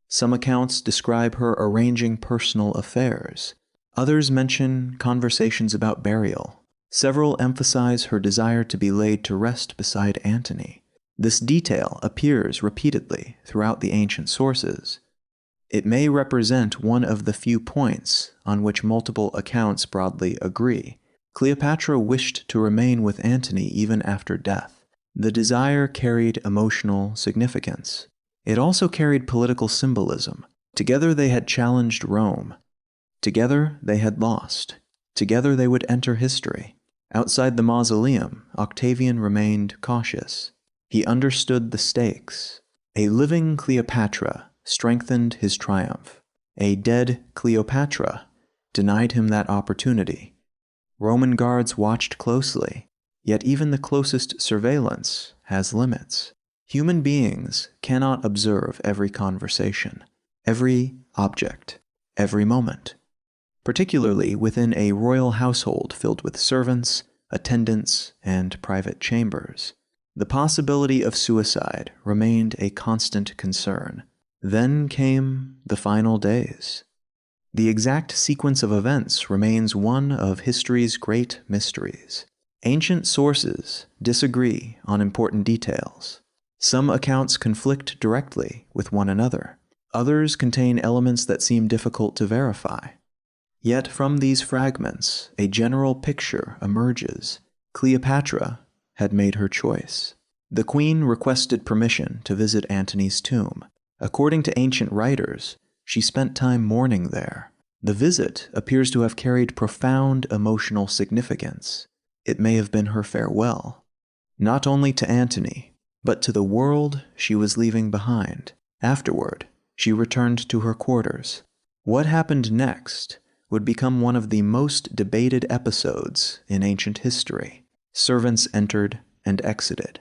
Some accounts describe her arranging personal affairs. Others mention conversations about burial. Several emphasize her desire to be laid to rest beside Antony. This detail appears repeatedly throughout the ancient sources. It may represent one of the few points on which multiple accounts broadly agree. Cleopatra wished to remain with Antony even after death. The desire carried emotional significance. It also carried political symbolism. Together they had challenged Rome. Together they had lost. Together they would enter history. Outside the mausoleum, Octavian remained cautious. He understood the stakes. A living Cleopatra strengthened his triumph. A dead Cleopatra denied him that opportunity. Roman guards watched closely, yet even the closest surveillance has limits. Human beings cannot observe every conversation, every object, every moment. Particularly within a royal household filled with servants, attendants, and private chambers. The possibility of suicide remained a constant concern. Then came the final days. The exact sequence of events remains one of history's great mysteries. Ancient sources disagree on important details. Some accounts conflict directly with one another. Others contain elements that seem difficult to verify. Yet from these fragments, a general picture emerges. Cleopatra had made her choice. The queen requested permission to visit Antony's tomb. According to ancient writers, she spent time mourning there. The visit appears to have carried profound emotional significance. It may have been her farewell, not only to Antony, but to the world she was leaving behind. Afterward, she returned to her quarters. What happened next would become one of the most debated episodes in ancient history. Servants entered and exited.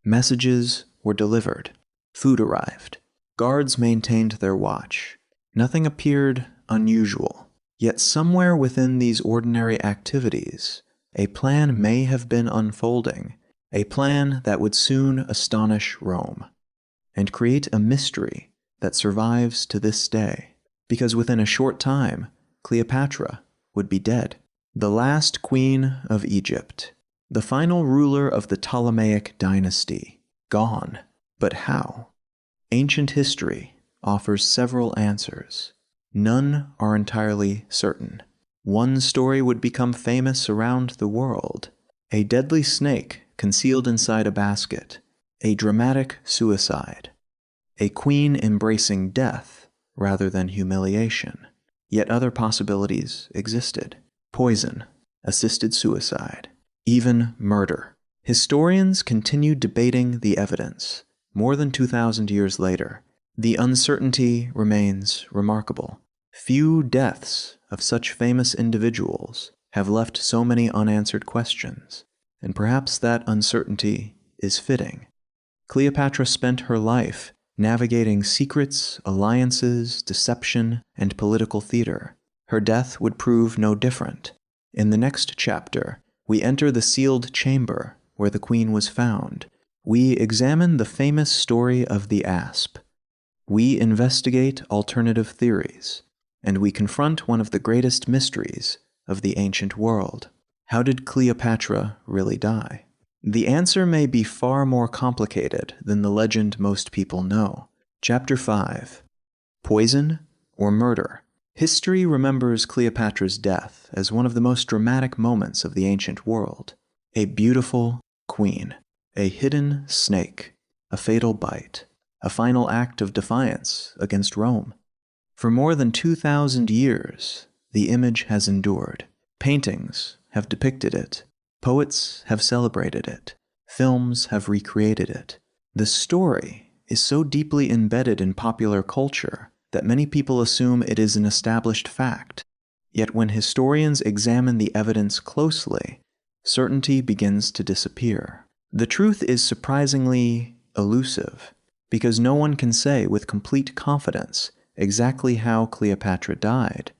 Messages were delivered. Food arrived. Guards maintained their watch. Nothing appeared unusual. Yet somewhere within these ordinary activities, a plan may have been unfolding, a plan that would soon astonish Rome, and create a mystery that survives to this day, because within a short time, Cleopatra would be dead. The last queen of Egypt, the final ruler of the Ptolemaic Dynasty, gone. But how? Ancient history offers several answers. None are entirely certain. One story would become famous around the world. A deadly snake concealed inside a basket. A dramatic suicide. A queen embracing death rather than humiliation. Yet other possibilities existed. Poison, assisted suicide, even murder. Historians continue debating the evidence. More than 2,000 years later, the uncertainty remains remarkable. Few deaths of such famous individuals have left so many unanswered questions, and perhaps that uncertainty is fitting. Cleopatra spent her life navigating secrets, alliances, deception, and political theater. Her death would prove no different. In the next chapter, we enter the sealed chamber where the queen was found. We examine the famous story of the asp. We investigate alternative theories, and we confront one of the greatest mysteries of the ancient world. How did Cleopatra really die? The answer may be far more complicated than the legend most people know. Chapter 5. Poison or murder? History remembers Cleopatra's death as one of the most dramatic moments of the ancient world. A beautiful queen, a hidden snake, a fatal bite, a final act of defiance against Rome. For more than 2,000 years, the image has endured. Paintings have depicted it. Poets have celebrated it. Films have recreated it. The story is so deeply embedded in popular culture that many people assume it is an established fact. Yet when historians examine the evidence closely, certainty begins to disappear. The truth is surprisingly elusive, because no one can say with complete confidence exactly how Cleopatra died.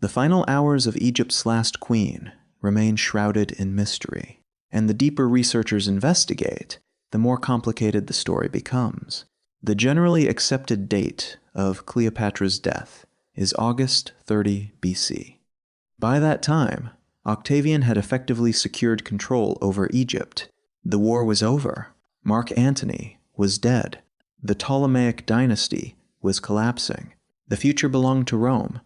The final hours of Egypt's last queen remain shrouded in mystery, and the deeper researchers investigate, the more complicated the story becomes. The generally accepted date of Cleopatra's death is August 30 BC. By that time, Octavian had effectively secured control over Egypt. The war was over. Mark Antony was dead. The Ptolemaic Dynasty was collapsing. The future belonged to Rome.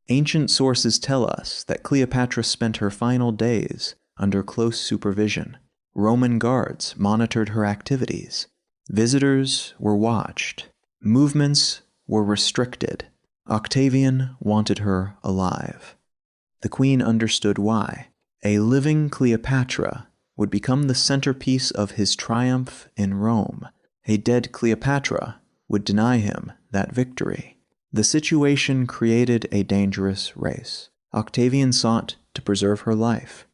Ancient sources tell us that Cleopatra spent her final days under close supervision. Roman guards monitored her activities. Visitors were watched. Movements were restricted. Octavian wanted her alive. The queen understood why. A living Cleopatra would become the centerpiece of his triumph in Rome. A dead Cleopatra would deny him that victory. The situation created a dangerous race. Octavian sought to preserve her life.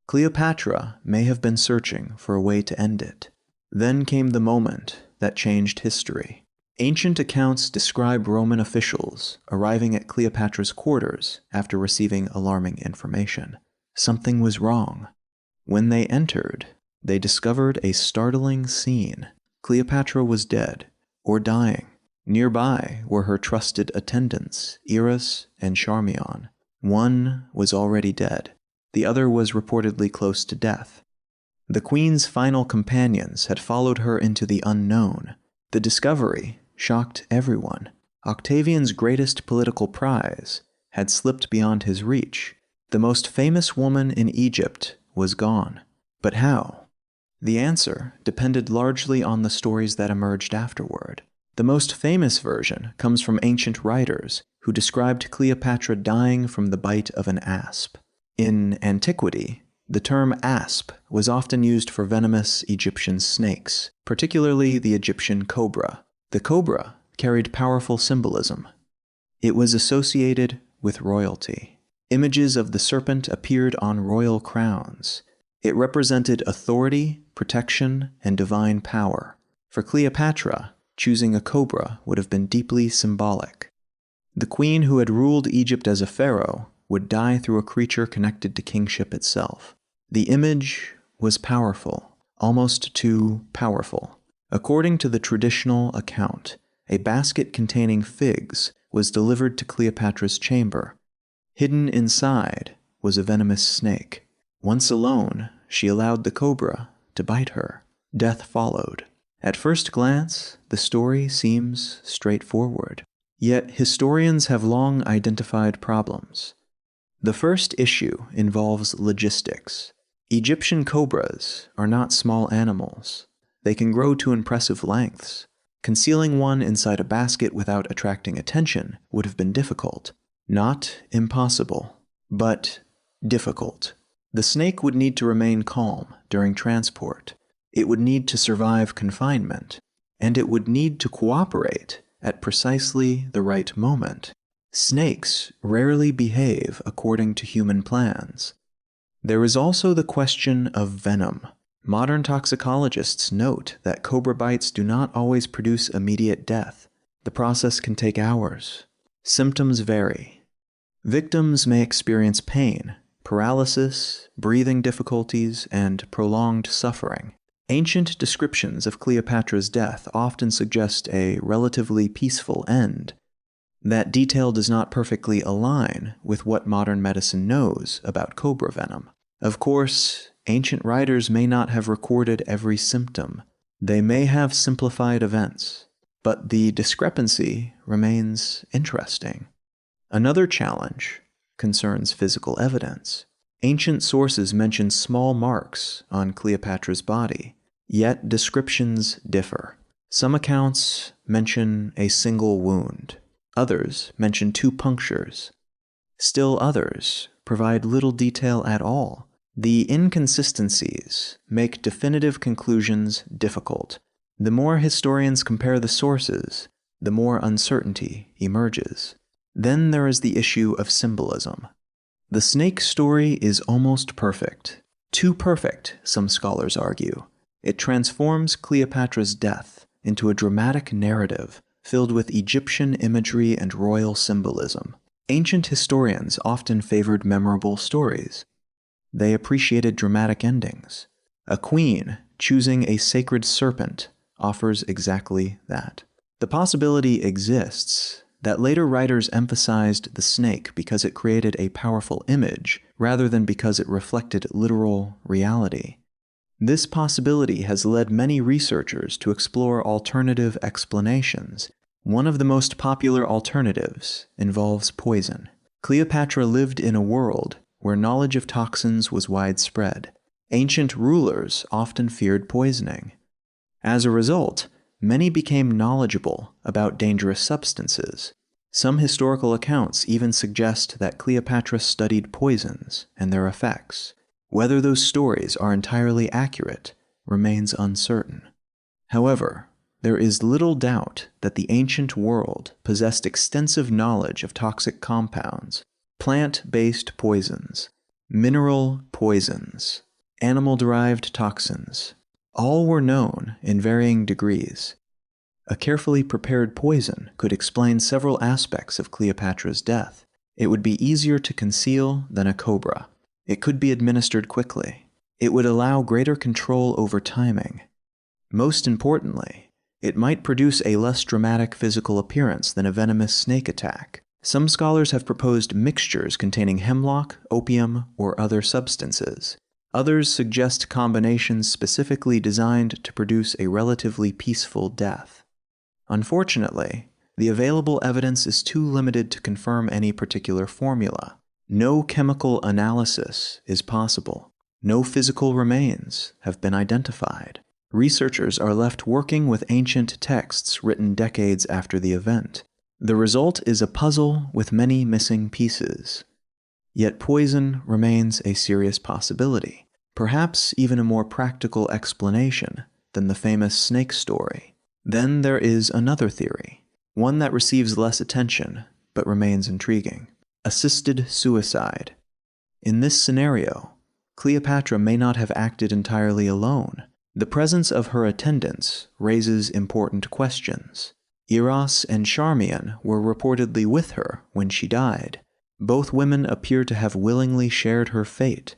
Cleopatra may have been searching for a way to end it. Then came the moment that changed history. Ancient accounts describe Roman officials arriving at Cleopatra's quarters after receiving alarming information. Something was wrong. When they entered, they discovered a startling scene. Cleopatra was dead, or dying. Nearby were her trusted attendants, Eros and Charmion. One was already dead. The other was reportedly close to death. The queen's final companions had followed her into the unknown. The discovery shocked everyone. Octavian's greatest political prize had slipped beyond his reach. The most famous woman in Egypt was gone. But how? The answer depended largely on the stories that emerged afterward. The most famous version comes from ancient writers who described Cleopatra dying from the bite of an asp. In antiquity, the term asp was often used for venomous Egyptian snakes, particularly the Egyptian cobra. The cobra carried powerful symbolism. It was associated with royalty. Images of the serpent appeared on royal crowns. It represented authority, protection, and divine power. For Cleopatra, choosing a cobra would have been deeply symbolic. The queen who had ruled Egypt as a pharaoh would die through a creature connected to kingship itself. The image was powerful, almost too powerful. According to the traditional account, a basket containing figs was delivered to Cleopatra's chamber. Hidden inside was a venomous snake. Once alone, she allowed the cobra to bite her. Death followed. At first glance, the story seems straightforward. Yet historians have long identified problems. The first issue involves logistics. Egyptian cobras are not small animals. They can grow to impressive lengths. Concealing one inside a basket without attracting attention would have been difficult. Not impossible, but difficult. The snake would need to remain calm during transport. It would need to survive confinement, and it would need to cooperate at precisely the right moment. Snakes rarely behave according to human plans. There is also the question of venom. Modern toxicologists note that cobra bites do not always produce immediate death. The process can take hours. Symptoms vary. Victims may experience pain, paralysis, breathing difficulties, and prolonged suffering. Ancient descriptions of Cleopatra's death often suggest a relatively peaceful end. That detail does not perfectly align with what modern medicine knows about cobra venom. Of course, ancient writers may not have recorded every symptom. They may have simplified events, but the discrepancy remains interesting. Another challenge concerns physical evidence. Ancient sources mention small marks on Cleopatra's body, yet descriptions differ. Some accounts mention a single wound. Others mention 2 punctures. Still others provide little detail at all. The inconsistencies make definitive conclusions difficult. The more historians compare the sources, the more uncertainty emerges. Then there is the issue of symbolism. The snake story is almost perfect. Too perfect, some scholars argue. It transforms Cleopatra's death into a dramatic narrative filled with Egyptian imagery and royal symbolism. Ancient historians often favored memorable stories. They appreciated dramatic endings. A queen choosing a sacred serpent offers exactly that. The possibility exists that later writers emphasized the snake because it created a powerful image rather than because it reflected literal reality. This possibility has led many researchers to explore alternative explanations. One of the most popular alternatives involves poison. Cleopatra lived in a world where knowledge of toxins was widespread. Ancient rulers often feared poisoning. As a result, many became knowledgeable about dangerous substances. Some historical accounts even suggest that Cleopatra studied poisons and their effects. Whether those stories are entirely accurate remains uncertain. However, there is little doubt that the ancient world possessed extensive knowledge of toxic compounds, plant-based poisons, mineral poisons, animal-derived toxins. All were known in varying degrees. A carefully prepared poison could explain several aspects of Cleopatra's death. It would be easier to conceal than a cobra. It could be administered quickly. It would allow greater control over timing. Most importantly, it might produce a less dramatic physical appearance than a venomous snake attack. Some scholars have proposed mixtures containing hemlock, opium, or other substances. Others suggest combinations specifically designed to produce a relatively peaceful death. Unfortunately, the available evidence is too limited to confirm any particular formula. No chemical analysis is possible. No physical remains have been identified. Researchers are left working with ancient texts written decades after the event. The result is a puzzle with many missing pieces. Yet poison remains a serious possibility, perhaps even a more practical explanation than the famous snake story. Then there is another theory, one that receives less attention but remains intriguing: assisted suicide. In this scenario, Cleopatra may not have acted entirely alone. The presence of her attendants raises important questions. Eros and Charmian were reportedly with her when she died. Both women appear to have willingly shared her fate.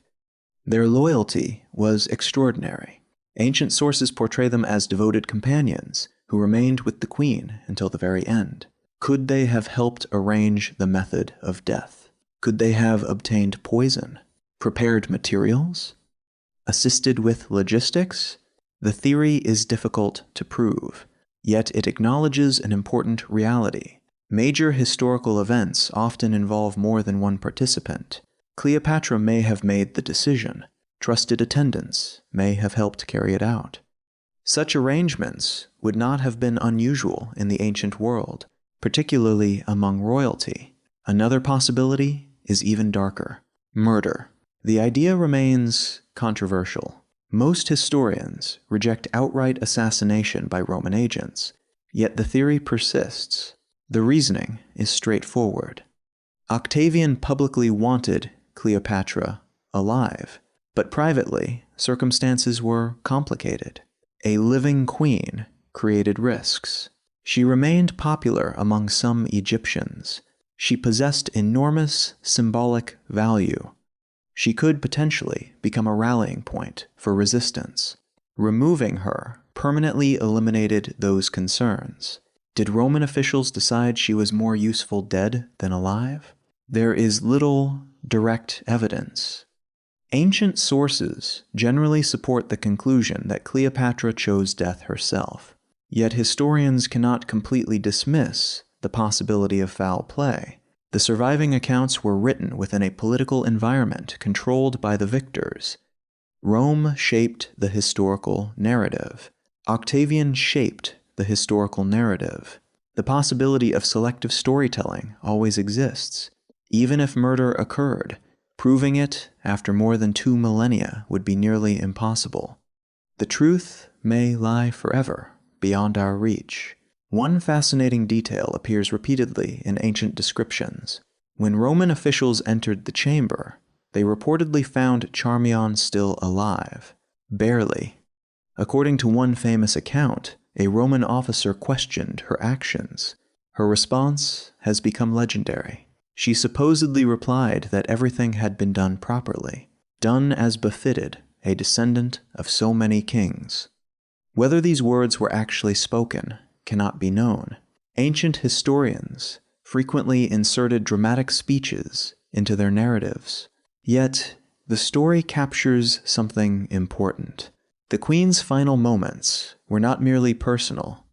Their loyalty was extraordinary. Ancient sources portray them as devoted companions who remained with the queen until the very end. Could they have helped arrange the method of death? Could they have obtained poison, prepared materials, assisted with logistics? The theory is difficult to prove, yet it acknowledges an important reality. Major historical events often involve more than one participant. Cleopatra may have made the decision. Trusted attendants may have helped carry it out. Such arrangements would not have been unusual in the ancient world, particularly among royalty. Another possibility is even darker: murder. The idea remains controversial. Most historians reject outright assassination by Roman agents, yet the theory persists. The reasoning is straightforward. Octavian publicly wanted Cleopatra alive, but privately, circumstances were complicated. A living queen created risks. She remained popular among some Egyptians. She possessed enormous symbolic value. She could potentially become a rallying point for resistance. Removing her permanently eliminated those concerns. Did Roman officials decide she was more useful dead than alive? There is little direct evidence. Ancient sources generally support the conclusion that Cleopatra chose death herself, yet historians cannot completely dismiss the possibility of foul play. The surviving accounts were written within a political environment controlled by the victors. Rome shaped the historical narrative. Octavian shaped the historical narrative. The possibility of selective storytelling always exists. Even if murder occurred, proving it after more than 2 millennia would be nearly impossible. The truth may lie forever beyond our reach. One fascinating detail appears repeatedly in ancient descriptions. When Roman officials entered the chamber, they reportedly found Charmion still alive. Barely. According to one famous account, a Roman officer questioned her actions. Her response has become legendary. She supposedly replied that everything had been done properly, done as befitted a descendant of so many kings. Whether these words were actually spoken cannot be known. Ancient historians frequently inserted dramatic speeches into their narratives. Yet, the story captures something important. The queen's final moments were not merely personal.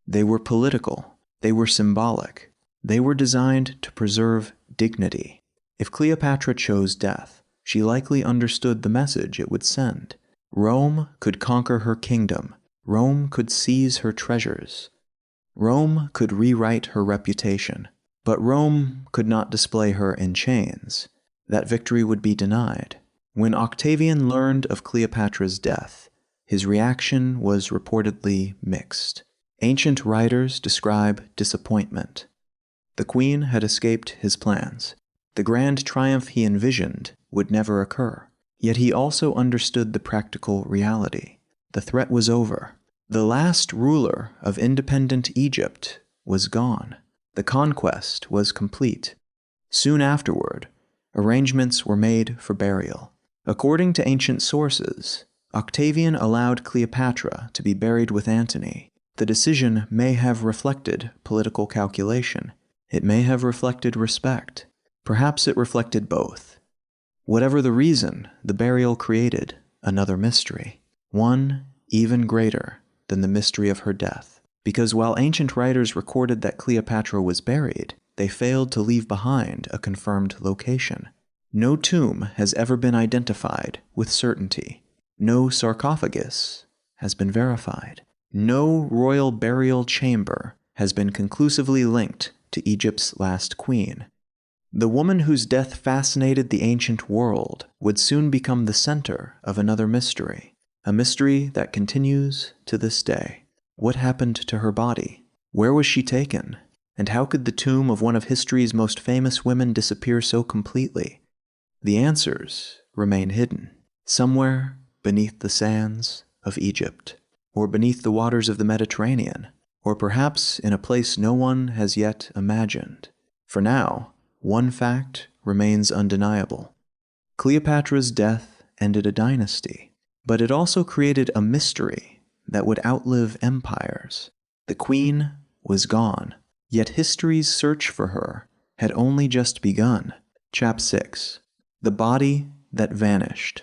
They were political. They were symbolic. They were designed to preserve dignity. If Cleopatra chose death, she likely understood the message it would send. Rome could conquer her kingdom. Rome could seize her treasures. Rome could rewrite her reputation. But Rome could not display her in chains. That victory would be denied. When Octavian learned of Cleopatra's death, his reaction was reportedly mixed. Ancient writers describe disappointment. The queen had escaped his plans. The grand triumph he envisioned would never occur. Yet he also understood the practical reality. The threat was over. The last ruler of independent Egypt was gone. The conquest was complete. Soon afterward, arrangements were made for burial. According to ancient sources, Octavian allowed Cleopatra to be buried with Antony. The decision may have reflected political calculation. It may have reflected respect. Perhaps it reflected both. Whatever the reason, the burial created another mystery, one even greater than the mystery of her death. Because while ancient writers recorded that Cleopatra was buried, they failed to leave behind a confirmed location. No tomb has ever been identified with certainty. No sarcophagus has been verified. No royal burial chamber has been conclusively linked to Egypt's last queen. The woman whose death fascinated the ancient world would soon become the center of another mystery, a mystery that continues to this day. What happened to her body? Where was she taken? And how could the tomb of one of history's most famous women disappear so completely? The answers remain hidden, somewhere beneath the sands of Egypt, or beneath the waters of the Mediterranean, or perhaps in a place no one has yet imagined. For now, one fact remains undeniable. Cleopatra's death ended a dynasty, but it also created a mystery that would outlive empires. The queen was gone, yet history's search for her had only just begun. Chapter 6. The Body That Vanished.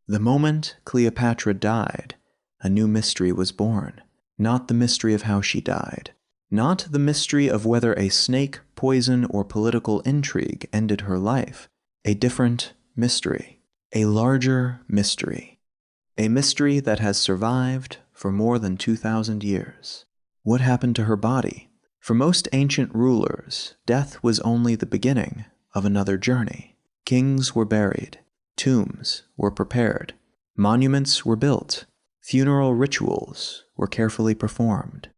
The moment Cleopatra died, a new mystery was born. Not the mystery of how she died. Not the mystery of whether a snake, poison, or political intrigue ended her life. A different mystery. A larger mystery. A mystery that has survived for more than 2,000 years. What happened to her body? For most ancient rulers, death was only the beginning of another journey. Kings were buried. Tombs were prepared. Monuments were built. Funeral rituals were carefully performed.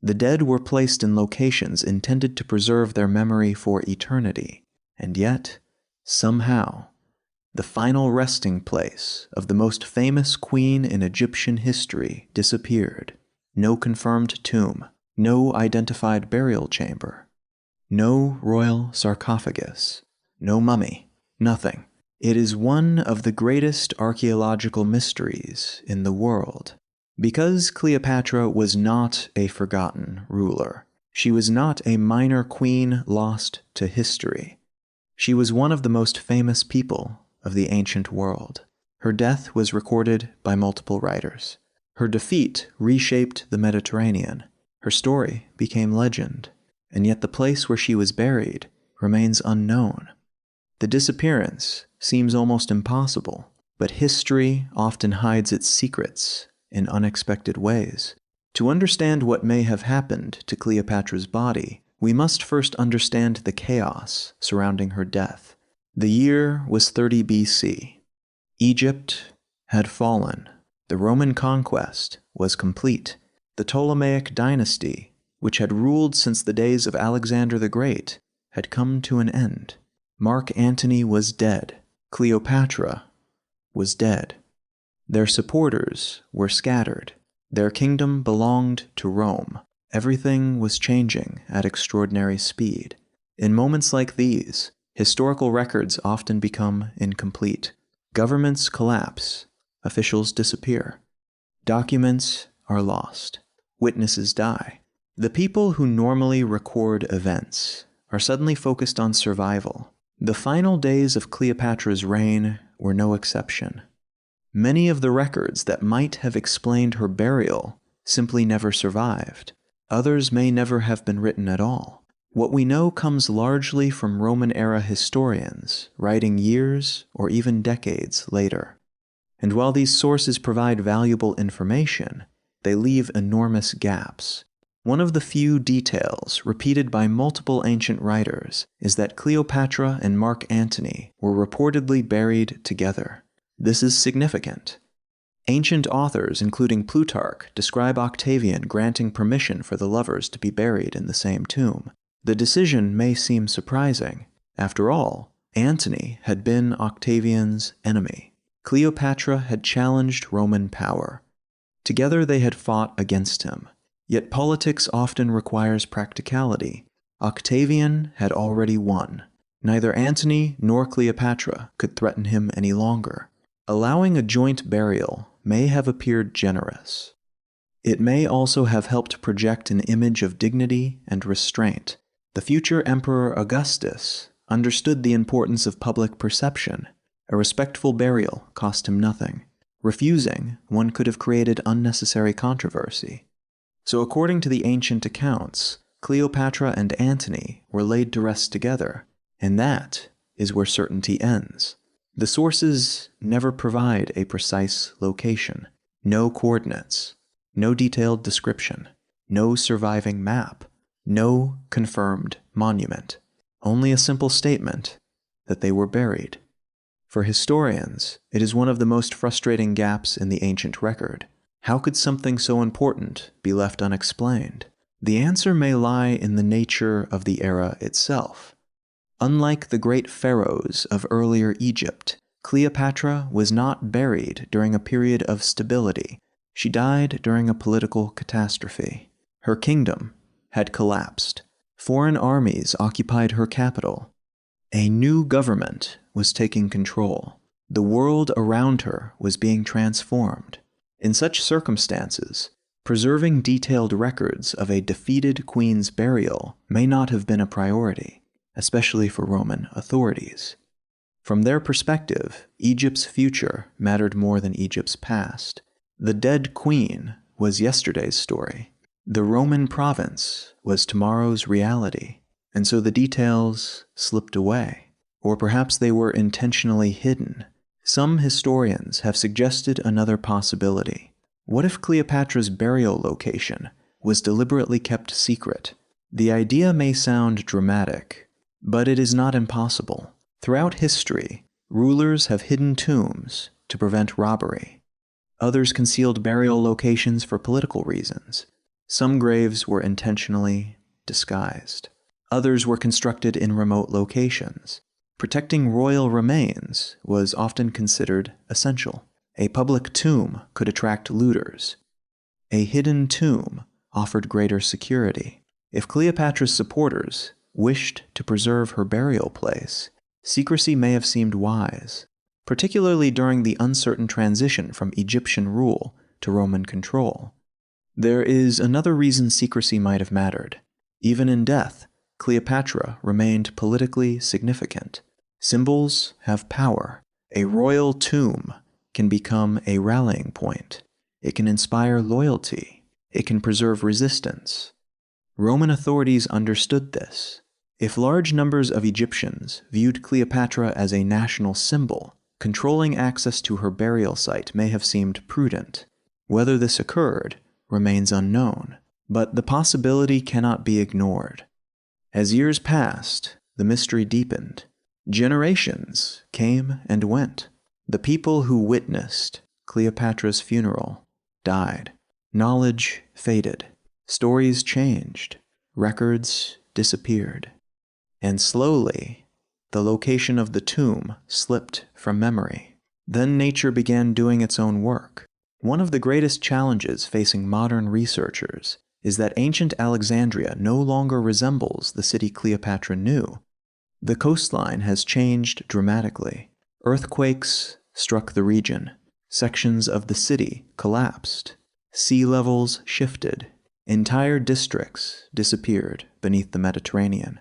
The dead were placed in locations intended to preserve their memory for eternity. And yet, somehow, the final resting place of the most famous queen in Egyptian history disappeared. No confirmed tomb, no identified burial chamber, no royal sarcophagus, no mummy, nothing. It is one of the greatest archaeological mysteries in the world. Because Cleopatra was not a forgotten ruler, she was not a minor queen lost to history. She was one of the most famous people of the ancient world. Her death was recorded by multiple writers. Her defeat reshaped the Mediterranean. Her story became legend, and yet the place where she was buried remains unknown. The disappearance seems almost impossible, but history often hides its secrets in unexpected ways. To understand what may have happened to Cleopatra's body, we must first understand the chaos surrounding her death. The year was 30 BC. Egypt had fallen. The Roman conquest was complete. The Ptolemaic Dynasty, which had ruled since the days of Alexander the Great, had come to an end. Mark Antony was dead. Cleopatra was dead. Their supporters were scattered. Their kingdom belonged to Rome. Everything was changing at extraordinary speed. In moments like these, historical records often become incomplete. Governments collapse. Officials disappear. Documents are lost. Witnesses die. The people who normally record events are suddenly focused on survival. The final days of Cleopatra's reign were no exception. Many of the records that might have explained her burial simply never survived. Others may never have been written at all. What we know comes largely from Roman-era historians, writing years or even decades later. And while these sources provide valuable information, they leave enormous gaps. One of the few details repeated by multiple ancient writers is that Cleopatra and Mark Antony were reportedly buried together. This is significant. Ancient authors, including Plutarch, describe Octavian granting permission for the lovers to be buried in the same tomb. The decision may seem surprising. After all, Antony had been Octavian's enemy. Cleopatra had challenged Roman power. Together they had fought against him. Yet politics often requires practicality. Octavian had already won. Neither Antony nor Cleopatra could threaten him any longer. Allowing a joint burial may have appeared generous. It may also have helped project an image of dignity and restraint. The future Emperor Augustus understood the importance of public perception. A respectful burial cost him nothing. Refusing one could have created unnecessary controversy. So according to the ancient accounts, Cleopatra and Antony were laid to rest together, and that is where certainty ends. The sources never provide a precise location. No coordinates, no detailed description, no surviving map, no confirmed monument. Only a simple statement that they were buried. For historians, it is one of the most frustrating gaps in the ancient record. How could something so important be left unexplained? The answer may lie in the nature of the era itself. Unlike the great pharaohs of earlier Egypt, Cleopatra was not buried during a period of stability. She died during a political catastrophe. Her kingdom had collapsed. Foreign armies occupied her capital. A new government was taking control. The world around her was being transformed. In such circumstances, preserving detailed records of a defeated queen's burial may not have been a priority, especially for Roman authorities. From their perspective, Egypt's future mattered more than Egypt's past. The dead queen was yesterday's story. The Roman province was tomorrow's reality, and so the details slipped away. Or perhaps they were intentionally hidden. Some historians have suggested another possibility. What if Cleopatra's burial location was deliberately kept secret? The idea may sound dramatic, but it is not impossible. Throughout history, Rulers have hidden tombs to prevent robbery. Others concealed burial locations for political reasons. Some graves were intentionally disguised. Others were constructed in remote locations. Protecting royal remains was often considered essential. A public tomb could attract looters. A hidden tomb offered greater security. If Cleopatra's supporters wished to preserve her burial place, secrecy may have seemed wise, particularly during the uncertain transition from Egyptian rule to Roman control. There is another reason secrecy might have mattered. Even in death, Cleopatra remained politically significant. Symbols have power. A royal tomb can become a rallying point. It can inspire loyalty. It can preserve resistance. Roman authorities understood this. If large numbers of Egyptians viewed Cleopatra as a national symbol, controlling access to her burial site may have seemed prudent. Whether this occurred remains unknown, but the possibility cannot be ignored. As years passed, the mystery deepened. Generations came and went. The people who witnessed Cleopatra's funeral died. Knowledge faded. Stories changed. Records disappeared. And slowly, the location of the tomb slipped from memory. Then nature began doing its own work. One of the greatest challenges facing modern researchers is that ancient Alexandria no longer resembles the city Cleopatra knew. The coastline has changed dramatically. Earthquakes struck the region. Sections of the city collapsed. Sea levels shifted. Entire districts disappeared beneath the Mediterranean.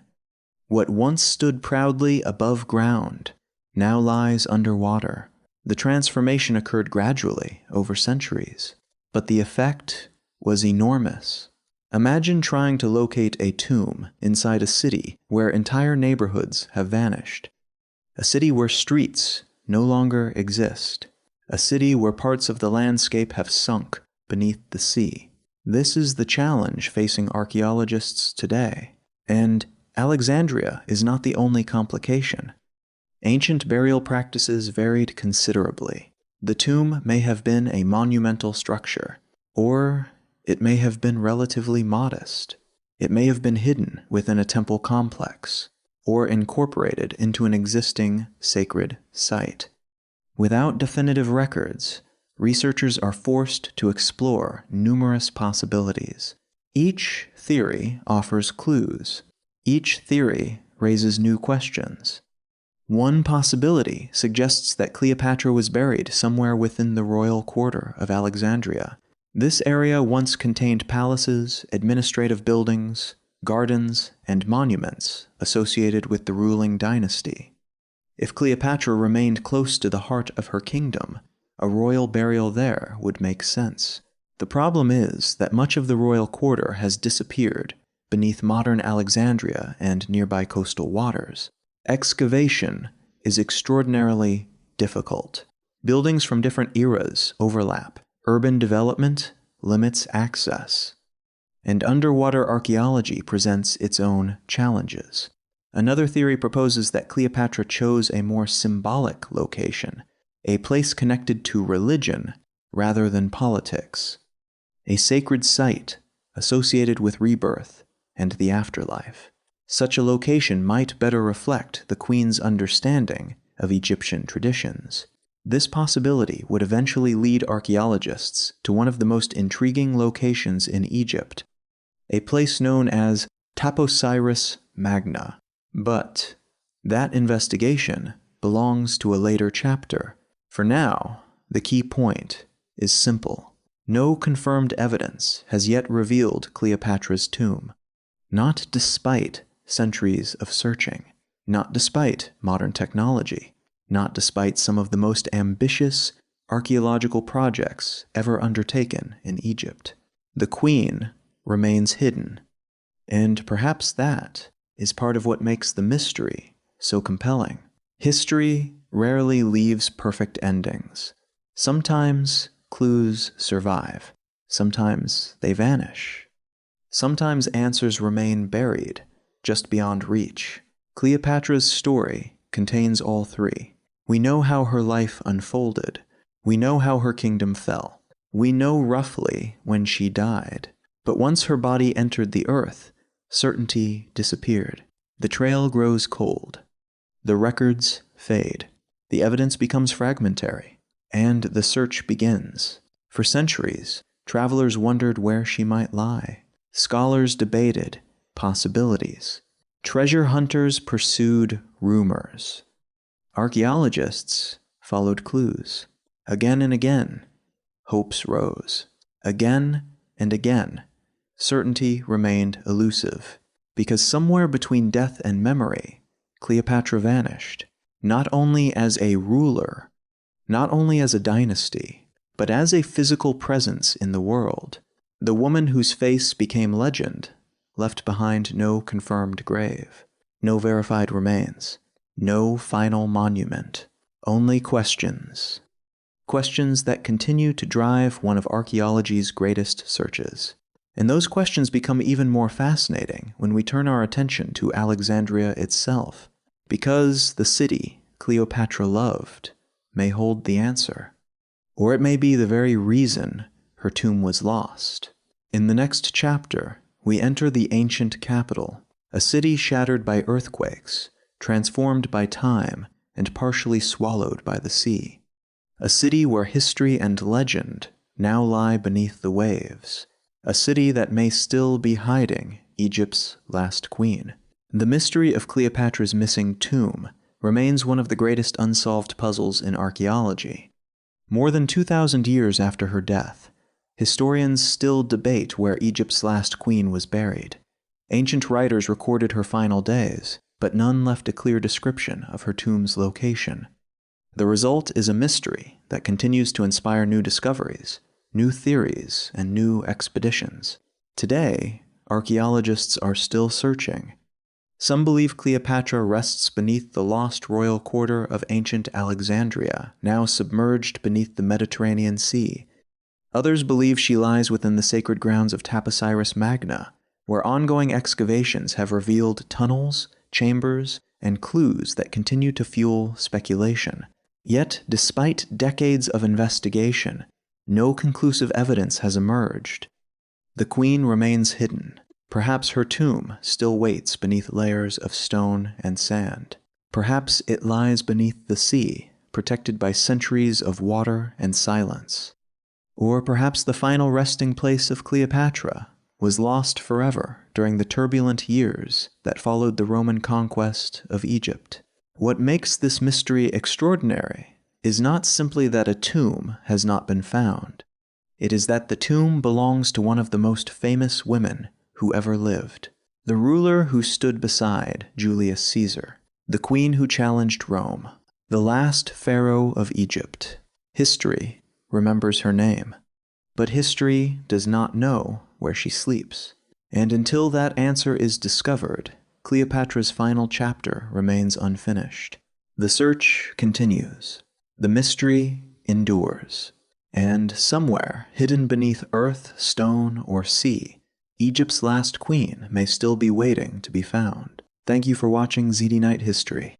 What once stood proudly above ground now lies underwater. The transformation occurred gradually over centuries, but the effect was enormous. Imagine trying to locate a tomb inside a city where entire neighborhoods have vanished. A city where streets no longer exist. A city where parts of the landscape have sunk beneath the sea. This is the challenge facing archaeologists today. And Alexandria is not the only complication. Ancient burial practices varied considerably. The tomb may have been a monumental structure, or it may have been relatively modest. It may have been hidden within a temple complex, or incorporated into an existing sacred site. Without definitive records, researchers are forced to explore numerous possibilities. Each theory offers clues. Each theory raises new questions. One possibility suggests that Cleopatra was buried somewhere within the royal quarter of Alexandria. This area once contained palaces, administrative buildings, gardens, and monuments associated with the ruling dynasty. If Cleopatra remained close to the heart of her kingdom, a royal burial there would make sense. The problem is that much of the royal quarter has disappeared beneath modern Alexandria and nearby coastal waters. Excavation is extraordinarily difficult. Buildings from different eras overlap. Urban development limits access. And underwater archaeology presents its own challenges. Another theory proposes that Cleopatra chose a more symbolic location, a place connected to religion rather than politics, a sacred site associated with rebirth and the afterlife. Such a location might better reflect the queen's understanding of Egyptian traditions. This possibility would eventually lead archaeologists to one of the most intriguing locations in Egypt, a place known as Taposiris Magna. But that investigation belongs to a later chapter. For now, the key point is simple. No confirmed evidence has yet revealed Cleopatra's tomb. Not despite centuries of searching. Not despite modern technology. Not despite some of the most ambitious archaeological projects ever undertaken in Egypt. The queen remains hidden, and perhaps that is part of what makes the mystery so compelling. History rarely leaves perfect endings. Sometimes clues survive. Sometimes they vanish. Sometimes answers remain buried, just beyond reach. Cleopatra's story contains all three. We know how her life unfolded. We know how her kingdom fell. We know roughly when she died. But once her body entered the earth, certainty disappeared. The trail grows cold. The records fade. The evidence becomes fragmentary. And the search begins. For centuries, travelers wondered where she might lie. Scholars debated possibilities. Treasure hunters pursued rumors. Archaeologists followed clues. Again and again, hopes rose. Again and again, certainty remained elusive. Because somewhere between death and memory, Cleopatra vanished, not only as a ruler, not only as a dynasty, but as a physical presence in the world. The woman whose face became legend left behind no confirmed grave, no verified remains, no final monument, only questions. Questions that continue to drive one of archaeology's greatest searches. And those questions become even more fascinating when we turn our attention to Alexandria itself, because the city Cleopatra loved may hold the answer. Or it may be the very reason her tomb was lost. In the next chapter, we enter the ancient capital, a city shattered by earthquakes, transformed by time, and partially swallowed by the sea. A city where history and legend now lie beneath the waves. A city that may still be hiding Egypt's last queen. The mystery of Cleopatra's missing tomb remains one of the greatest unsolved puzzles in archaeology. More than 2,000 years after her death, historians still debate where Egypt's last queen was buried. Ancient writers recorded her final days, but none left a clear description of her tomb's location. The result is a mystery that continues to inspire new discoveries, new theories, and new expeditions. Today, archaeologists are still searching. Some believe Cleopatra rests beneath the lost royal quarter of ancient Alexandria, now submerged beneath the Mediterranean Sea. Others believe she lies within the sacred grounds of Taposiris Magna, where ongoing excavations have revealed tunnels, chambers, and clues that continue to fuel speculation. Yet, despite decades of investigation, no conclusive evidence has emerged. The queen remains hidden. Perhaps her tomb still waits beneath layers of stone and sand. Perhaps it lies beneath the sea, protected by centuries of water and silence. Or perhaps the final resting place of Cleopatra was lost forever during the turbulent years that followed the Roman conquest of Egypt. What makes this mystery extraordinary is not simply that a tomb has not been found. It is that the tomb belongs to one of the most famous women who ever lived. The ruler who stood beside Julius Caesar. The queen who challenged Rome. The last pharaoh of Egypt. History remembers her name. But history does not know where she sleeps. And until that answer is discovered, Cleopatra's final chapter remains unfinished. The search continues. The mystery endures. And somewhere, hidden beneath earth, stone, or sea, Egypt's last queen may still be waiting to be found. Thank you for watching ZD Night History.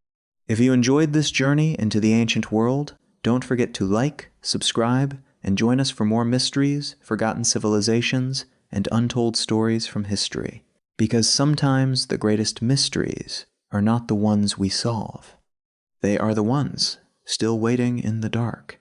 If you enjoyed this journey into the ancient world, don't forget to like, subscribe, and join us for more mysteries, forgotten civilizations, and untold stories from history. Because sometimes the greatest mysteries are not the ones we solve. They are the ones still waiting in the dark.